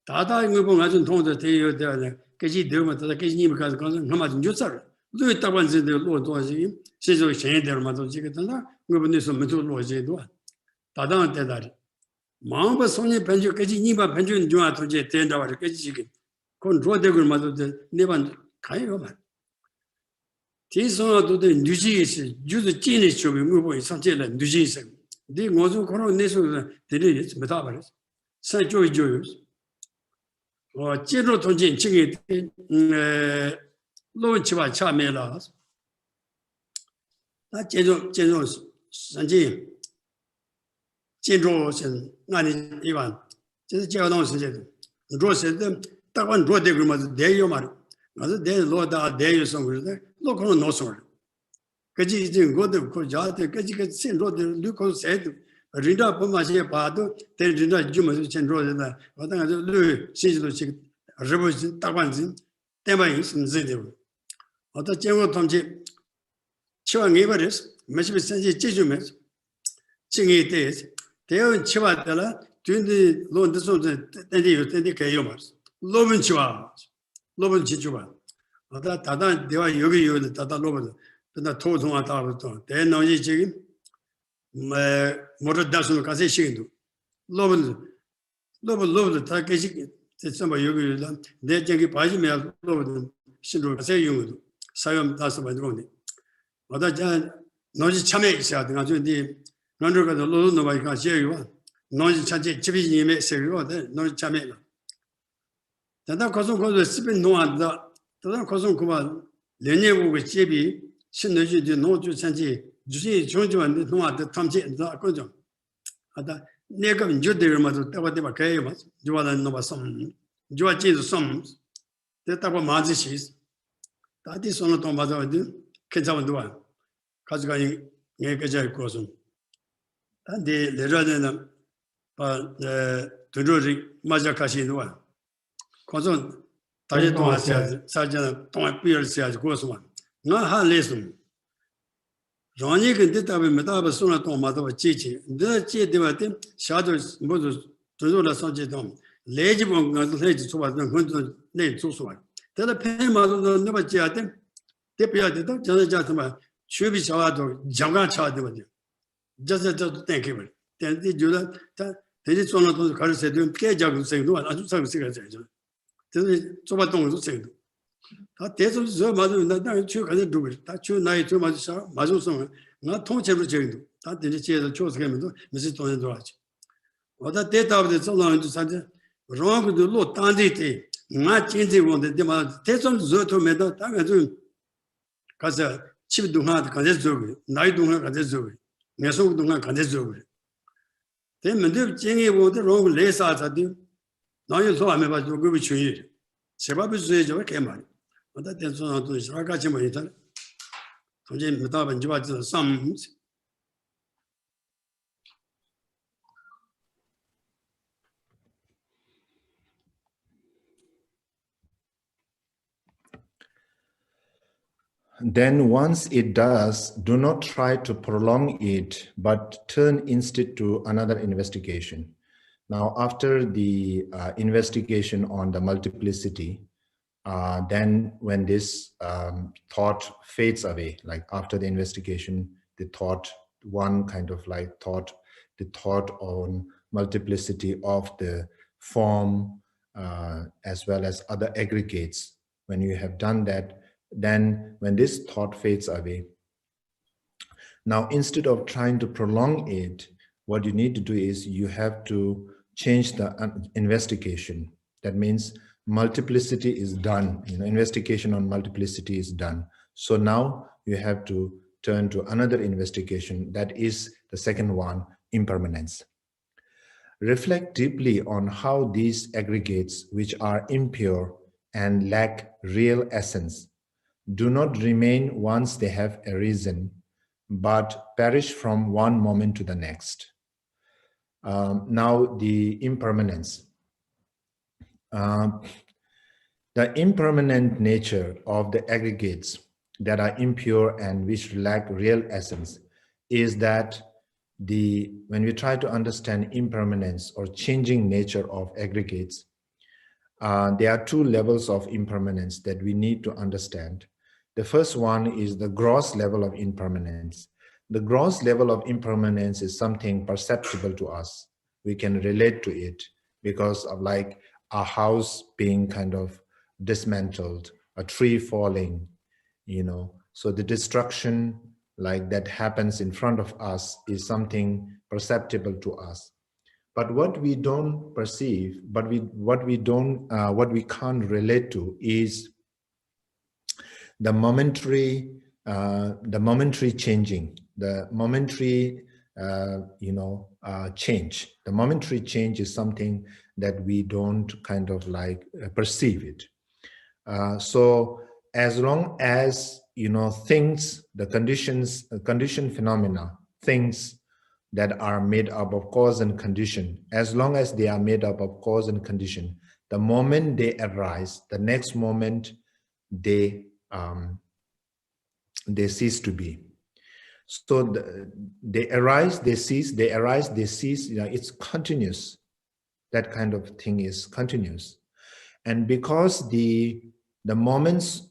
다다 이거 보면 아주 통도 되어 되는 끝이 되면 다 끝이 님 가서 가서 하마진 조사를 또 따반지도 로도지 시조 신대로만 지겠다 그분에서 메도 로제도 다다한 때다리 마음과 손이 변조 끝이 님과 변조는 좋아 도저히 된다고 끝이 그건 로되고 말도 네반 가요 말 디소도 뉴지스 주도 찐이 쇼비 무보 상제라 뉴지스 디 모두 그런 내서 들이 메타 버렸어 산조이조요 제로 돈진 지게 로치바 차메라 나 제조 산지 제조선 나니 이반 제가 제가 나온 선제도 로세도 딱한 로데그 맞아 대요 말 맞아 대 로다 대요 성그러다 로코는 노소 그지 이제 거도 그 자한테 그지 그 신로도 루코 세도 린다 범마시에 봐도 대린다 주면서 전로다 어떤 아주 루 시지도 지금 러버지 딱반지 때문에 있는지도 어떤 제고 통지 치왕이 버렸어 Maybe Sanji Chijumes, Chingy days, they are Chivatella, doing the loan the sons and the Kayomas, Loven Chivamas, Loven Chichuan. That Tata, they are Yogi, the Tata Loven, the total one thousand. They know you chicken. Motor doesn't cause a shingle. Loven the Takashi, somebody you they take a pajama, Loven, Shindu, say you, Sayam Tasabadroni. Other than Noji Chame said, the Nandra the Lulu, nobody can share you. Noji Chachi, Chibi, may say you, Noji Chame. Tata Koson goes to sipping no one, the Tata Koson Kuba, Lene with Chibi, Shindu, the Noju Sanji. You see, Jonjuan, no one, the Tomji and the Kojo. At the neck of Judir, what they were chaos, Juan Nova Sum, Joachim Sums, the type of magicians. That is on the Tombazo, Kenzavan Duan, Kazagan, Yakajai Kosun. And the rather the Tudori Majakashi Duan. Kosun, Tajetua says, Sergeant Tom Pierce says, goes one. Not her lesson. Ronnie can did have a metaba sooner to Mother Chichi. The Chi Devatim, shadows, Moses, to do the Sanjitom. Lady won't let to what the Hunter name to swine. Tell the Pema never chatting. Deputy Jatama, should be Shawado, Janga Chad. Just to thank him. Then did you that? They did one of those cars said, Kajak saying, no, I do some cigarettes. So what don't you say? That's so much that you can do it. That you night too much, Mazuson, not too much every change. That did the choice came to Mrs. Tony Dodge. What that data of the so long to such a wrong with the Lord Tanditi, not changing on the demand. Take some Zoto method, because a chip do not consider, night do not consider, Neso do not consider. Then Madu Jingy was the wrong lace as I do. Now you saw I'm about to go with you. Sebab is your came on. But that is not to Rakachimator. So Jim Metav and Java sums. Then once it does, do not try to prolong it, but turn instead to another investigation. Now, after the investigation on the multiplicity, then when this thought fades away, like after the investigation, the thought, one kind of like thought, the thought on multiplicity of the form as well as other aggregates, when you have done that, then when this thought fades away, now instead of trying to prolong it, what you need to do is you have to change the investigation. That means multiplicity is done, investigation on multiplicity is done. So now you have to turn to another investigation, that is the second one, impermanence. Reflect deeply on how these aggregates, which are impure and lack real essence, do not remain once they have arisen, but perish from one moment to the next. Now the impermanence. The impermanent nature of the aggregates that are impure and which lack real essence is that when we try to understand impermanence or changing nature of aggregates, there are two levels of impermanence that we need to understand. The first one is the gross level of impermanence. The gross level of impermanence is something perceptible to us. We can relate to it because of like a house being kind of dismantled, a tree falling, so the destruction like that happens in front of us is something perceptible to us. But what we don't perceive, what we can't relate to is the momentary changing, the momentary change. The momentary change is something that we don't kind of like perceive it. So as long as things, the condition phenomena, things that are made up of cause and condition, as long as they are made up of cause and condition, the moment they arise, the next moment they cease to be. So they arise, they cease, they arise, they cease, it's continuous. That kind of thing is continuous. And because the moments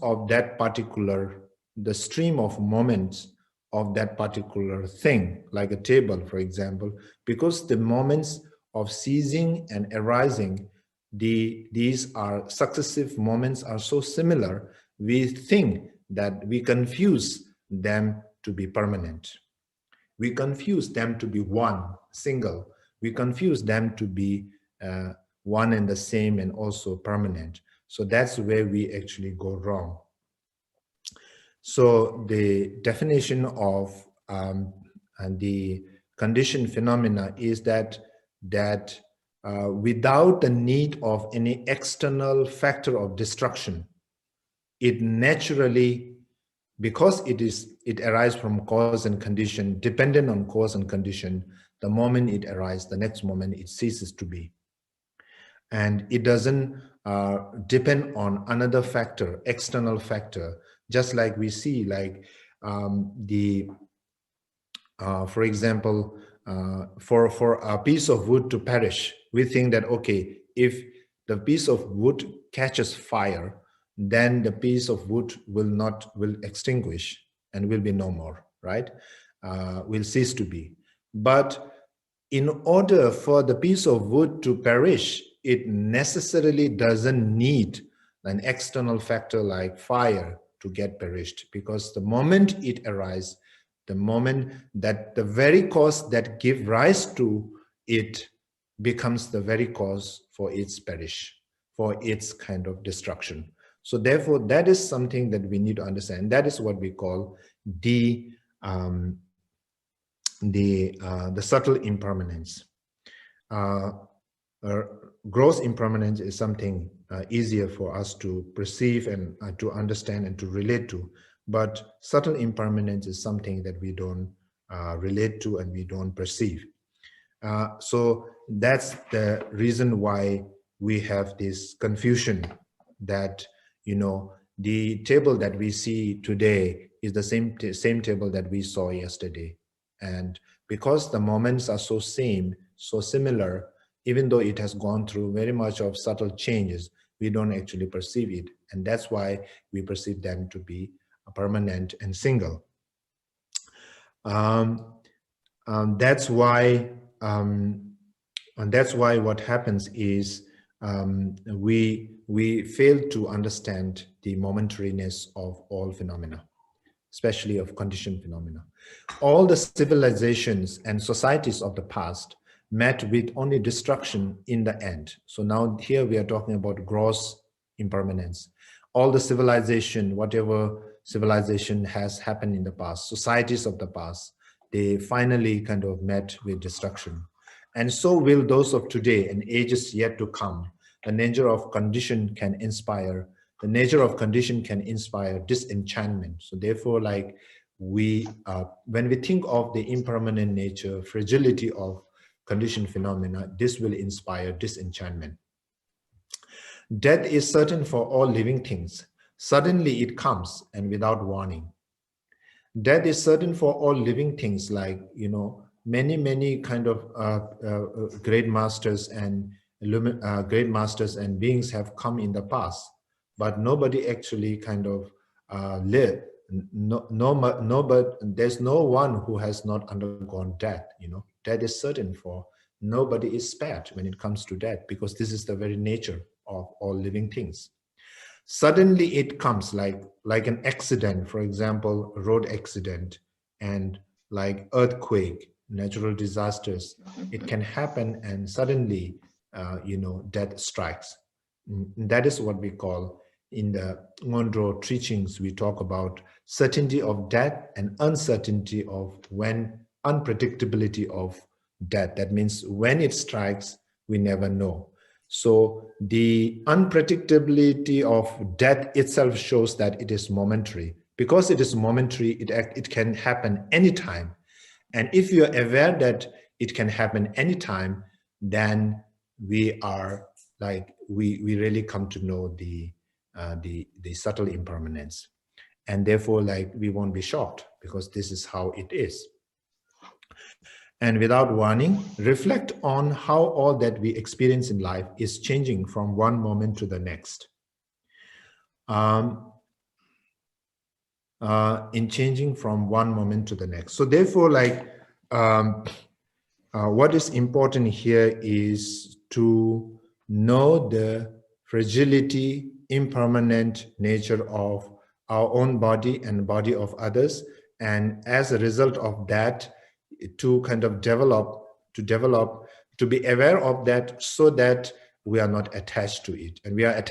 of that particular, the stream of moments of that particular thing, like a table, for example, because the moments of ceasing and arising, these are successive moments are so similar, we think that we confuse them to be permanent. We confuse them to be one, single. We confuse them to be one and the same and also permanent. So that's where we actually go wrong. So the definition of the conditioned phenomena is that without the need of any external factor of destruction, it naturally, because it arises from cause and condition, dependent on cause and condition, the moment it arises, the next moment it ceases to be. And it doesn't depend on another factor, external factor, just like we see, like for example, for a piece of wood to perish, we think that, okay, if the piece of wood catches fire, then the piece of wood will extinguish and will be no more, right? Will cease to be. But in order for the piece of wood to perish, it necessarily doesn't need an external factor like fire to get perished, because the moment it arises, the moment that the very cause that give rise to it becomes the very cause for its perish, for its kind of destruction. So therefore, that is something that we need to understand. That is what we call the subtle impermanence. Gross impermanence is something easier for us to perceive and to understand and to relate to, but subtle impermanence is something that we don't relate to and we don't perceive. So that's the reason why we have this confusion that, the table that we see today is the same table that we saw yesterday. And because the moments are so similar, even though it has gone through very much of subtle changes, we don't actually perceive it. And that's why we perceive them to be permanent and single. That's why what happens is we fail to understand the momentariness of all phenomena, especially of conditioned phenomena. All the civilizations and societies of the past met with only destruction in the end. So now here we are talking about gross impermanence. All the civilization, whatever civilization has happened in the past, societies of the past, they finally kind of met with destruction. And so will those of today and ages yet to come. The nature of condition can inspire disenchantment. So therefore, like when we think of the impermanent nature, fragility of conditioned phenomena, this will inspire disenchantment. Death is certain for all living things. Suddenly it comes and without warning. Death is certain for all living things, like, many kind of great masters and beings have come in the past, but nobody actually kind of lived. But there's no one who has not undergone death. Death is certain for nobody is spared when it comes to death, because this is the very nature of all living things. Suddenly it comes like an accident, for example, a road accident, and like earthquake, natural disasters. It can happen and suddenly, death strikes. That is what we call, in the Ngondro teachings, we talk about certainty of death and uncertainty of unpredictability of death. That means when it strikes, we never know. So the unpredictability of death itself shows that it is momentary. Because it is momentary, it can happen anytime. And if you are aware that it can happen anytime, then we are like, we really come to know the subtle impermanence. And therefore, like, we won't be shocked because this is how it is. And without warning, reflect on how all that we experience in life is changing from one moment to the next. In changing from one moment to the next. So therefore, like, what is important here is to know the fragility, impermanent nature of our own body and body of others. And as a result of that, to kind of to be aware of that, so that we are not attached to it. And we are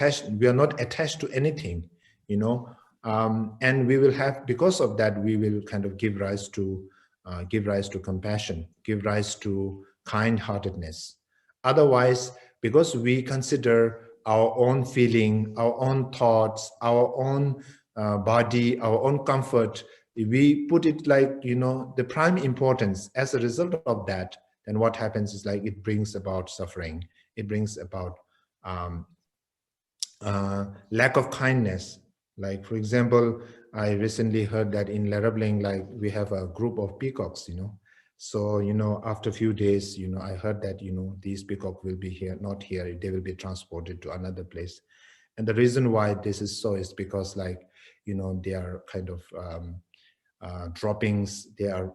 not attached to anything, you know. And we will have, because of that, we will kind of give rise to compassion, give rise to kind-heartedness. Otherwise, because we consider our own feeling, our own thoughts, our own body, our own comfort, we put it like, you know, the prime importance. As a result of that, then what happens is like it brings about suffering. It brings about lack of kindness. Like, for example, I recently heard that in Larabling, like, we have a group of peacocks, you know. So, you know, after a few days, you know, I heard that, you know, these peacock will be here, not here, they will be transported to another place. And the reason why this is so is because, like, you know, they are kind of droppings, they are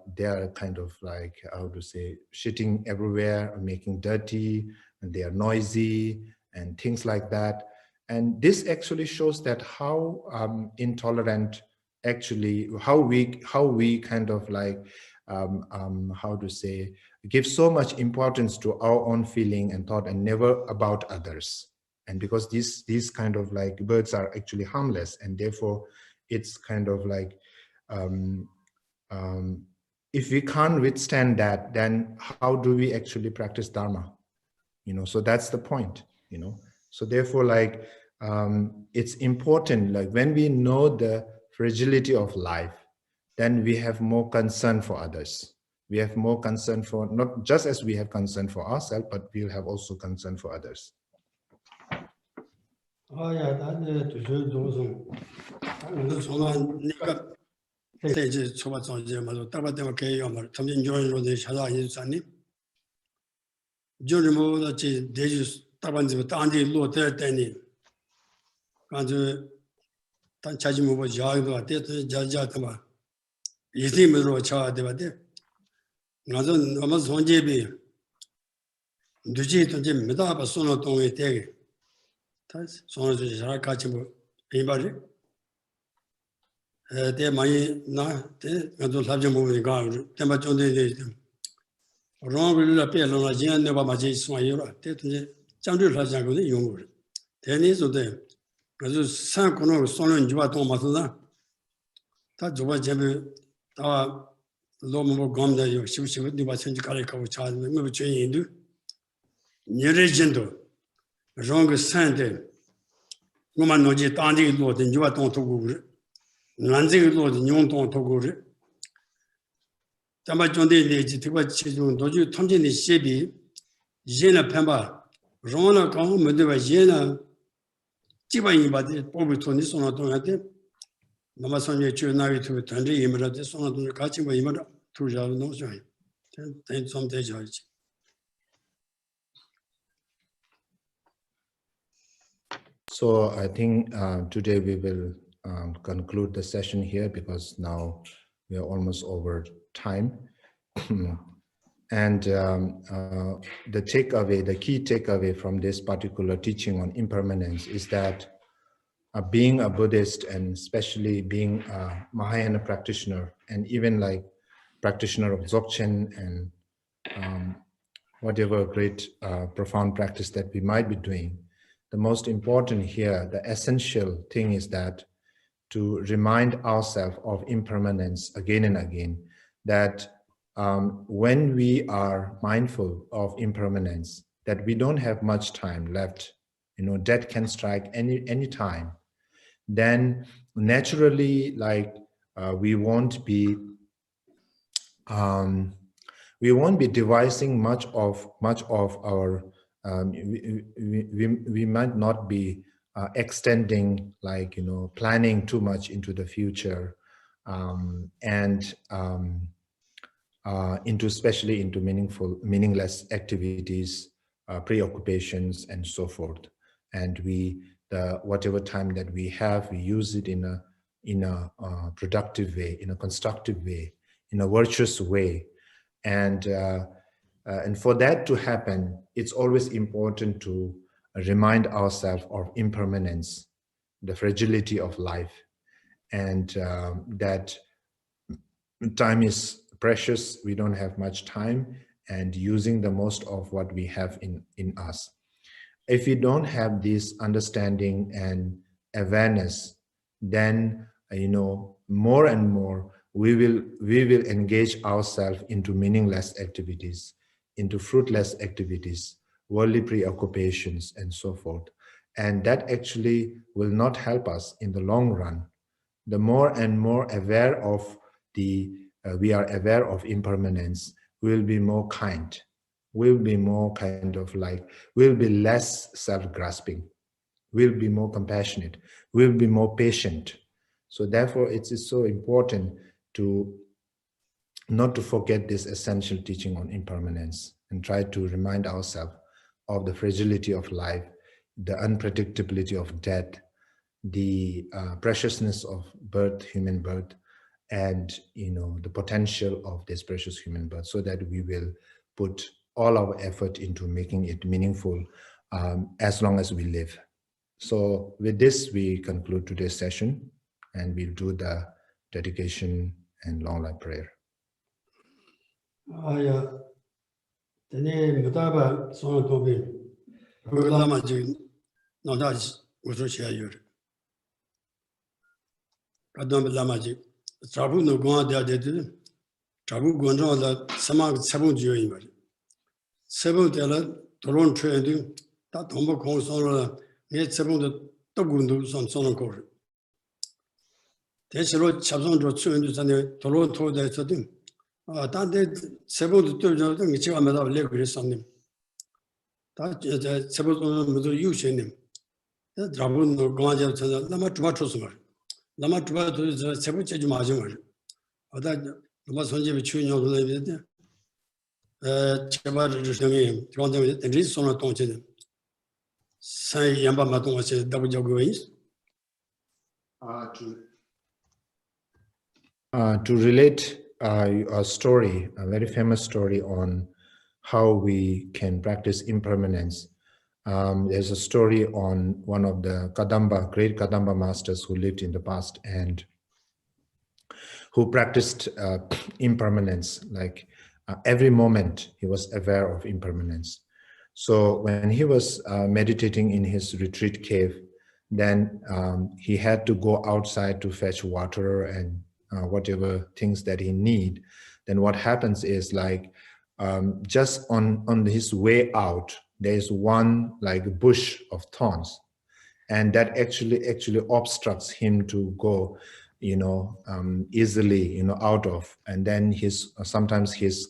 kind of like, how to say, shitting everywhere, making dirty, and they are noisy and things like that. And this actually shows that how intolerant, actually, how we kind of like, how to say, give so much importance to our own feeling and thought and never about others. And because these kind of like birds are actually harmless, and therefore it's kind of like, if we can't withstand that, then how do we actually practice Dharma? You know, so that's the point, you know. So therefore, like, it's important, like, when we know the fragility of life, then we have more concern for others. We have more concern for, not just as we have concern for ourselves, but we'll have also concern for others. Oh yeah, that is to Jena Pema, Rona Kong, Medeva Jena, Chiba Yibadi, Pobu Tony Sonatonate, Namasonia Chunavi to Tandi Imara, the Sonaton Kachima Imara, to Java no joy. Then some day judge. So I think today we will conclude the session here, because now we are almost over time. And the takeaway, the key takeaway from this particular teaching on impermanence is that being a Buddhist, and especially being a Mahayana practitioner, and even like practitioner of Dzogchen and whatever great profound practice that we might be doing, the most important here, the essential thing is that to remind ourselves of impermanence again and again, that when we are mindful of impermanence, that we don't have much time left, you know, death can strike any time, then naturally, like, we won't be devising much of our we might not be extending, like, you know, planning too much into the future, and especially into meaningless activities, preoccupations, and so forth. And whatever time that we have, we use it in a productive way, in a constructive way, in a virtuous way. And for that to happen, it's always important to remind ourselves of impermanence, the fragility of life, and that time is precious. We don't have much time, and using the most of what we have in us. If we don't have this understanding and awareness, then more and more we will engage ourselves into meaningless activities, into fruitless activities, worldly preoccupations, and so forth. And that actually will not help us in the long run. The more and more aware of we are aware of impermanence, we'll be more kind. We'll be more we'll be less self-grasping. We'll be more compassionate. We'll be more patient. So therefore, it is so important to not to forget this essential teaching on impermanence and try to remind ourselves of the fragility of life, the unpredictability of death, the preciousness of birth, human birth, and the potential of this precious human birth, so that we will put all our effort into making it meaningful as long as we live. So with this, we conclude today's session, and we'll do the dedication and long life prayer. Trabu no go there did Trabu Gondra la Sama Sabu Join. Several Della Toron trading that Tombo Consola made several the Togundu on Sonocor. There's a lot Chabon Rotsu and the Toron told that to them. That did several the third which I made of Legris on them. That several of the use in him. The Trabu no go there to the Lama Lama to is a separate Major. That was only between your living. Chabat and reads on a tongue. Say Yamba Maton was a double jog. To relate a story, a very famous story on how we can practice impermanence. There's a story on one of the great Kadamba masters who lived in the past and who practiced impermanence. Like every moment he was aware of impermanence. So when he was meditating in his retreat cave, then he had to go outside to fetch water and whatever things that he need. Then what happens is just on his way out, there's one bush of thorns, and that actually obstructs him to go, easily, out of. And then sometimes his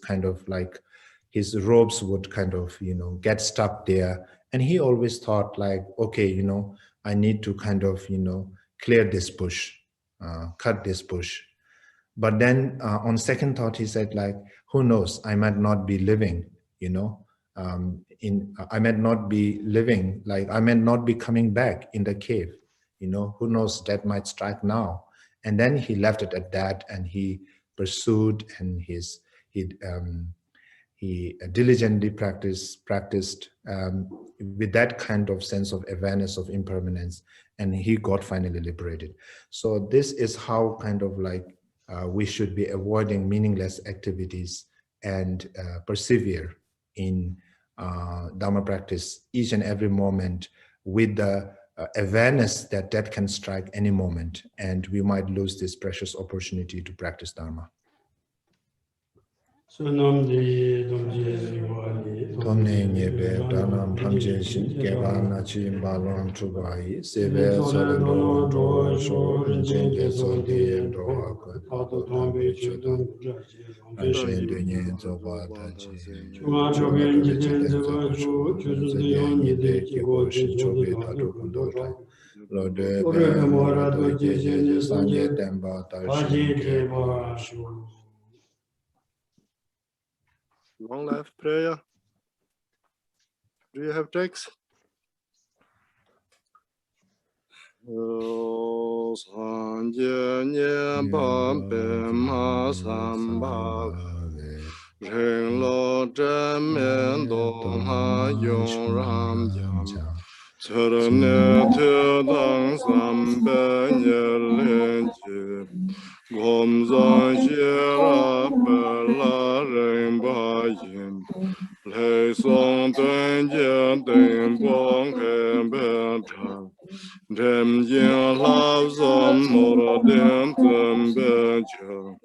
his robes would get stuck there. And he always thought okay, I need to clear this bush, cut this bush. But then on second thought, he said who knows, I might not be living, I might not be living, I might not be coming back in the cave, who knows, that might strike now. And then he left it at that, and he pursued, and he diligently practiced with that kind of sense of awareness of impermanence, and he got finally liberated. So this is how we should be avoiding meaningless activities and persevere in Dharma practice each and every moment with the awareness that death can strike any moment, and we might lose this precious opportunity to practice Dharma. Tomne nyebe danam pamjeshin geba nachi malon tubai sebe solendo ndo sho njenge soldi ndo akwe pato tambi chodon anshen denye zoba dachi chobe dachi denzo kusho nze nyenye de kiko shin chobe tato kundo tai Lode Ore be Kamara mo to do je je Jishin je sanje Sanje temba tar Haji shin ke Deva bo Shu. Long life prayer. Do you have text? Sanje nye pa pe ma samba ren lo zhen men do ma yong ram jam ne te dang sam be nye len ji gom zang xie ra pe la ren ba yin lei song dun jian dun bong ken ben chang Rem jing lao zom mor den zem ben chang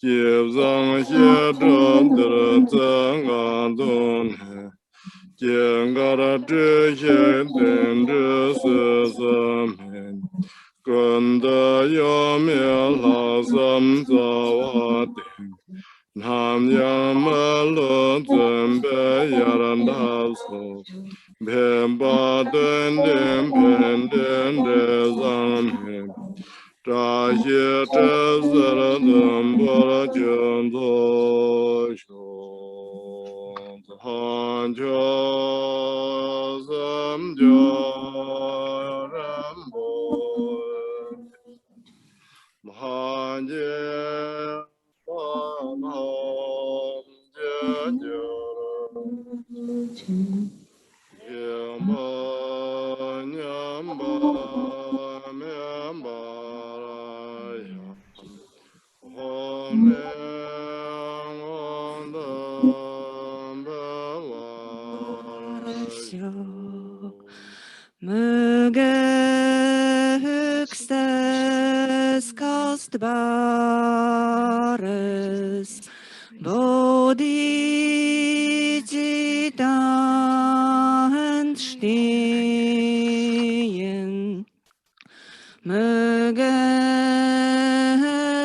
Jie zang xie zhen de zeng an dun he Jian ga da zhi xie den zhi si zem hen Gun de yo mi lao zem za wa ding Nam yang me lu zem be ya ran da so Pen ba dun din pen din de zang hen Zha xie zhe zi le dun bo le jun zu xiong Han jiao zem jiao ren bo Han jie fan han jie jie Yamba, nyamba, myamba, yam, hone, ondam, Sjok, Möge höchstes Kostbares Bodhicitta entstehen, möge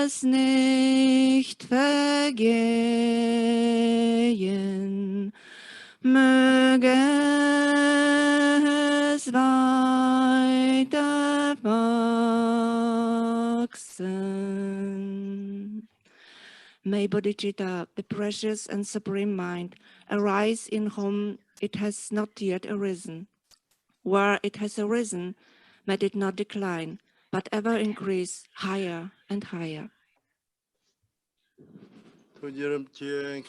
es nicht vergehen, möge es weiter wachsen. May bodhicitta, the precious and supreme mind, arise in whom it has not yet arisen. Where it has arisen, may it not decline, but ever increase higher and higher. Tu jiram chien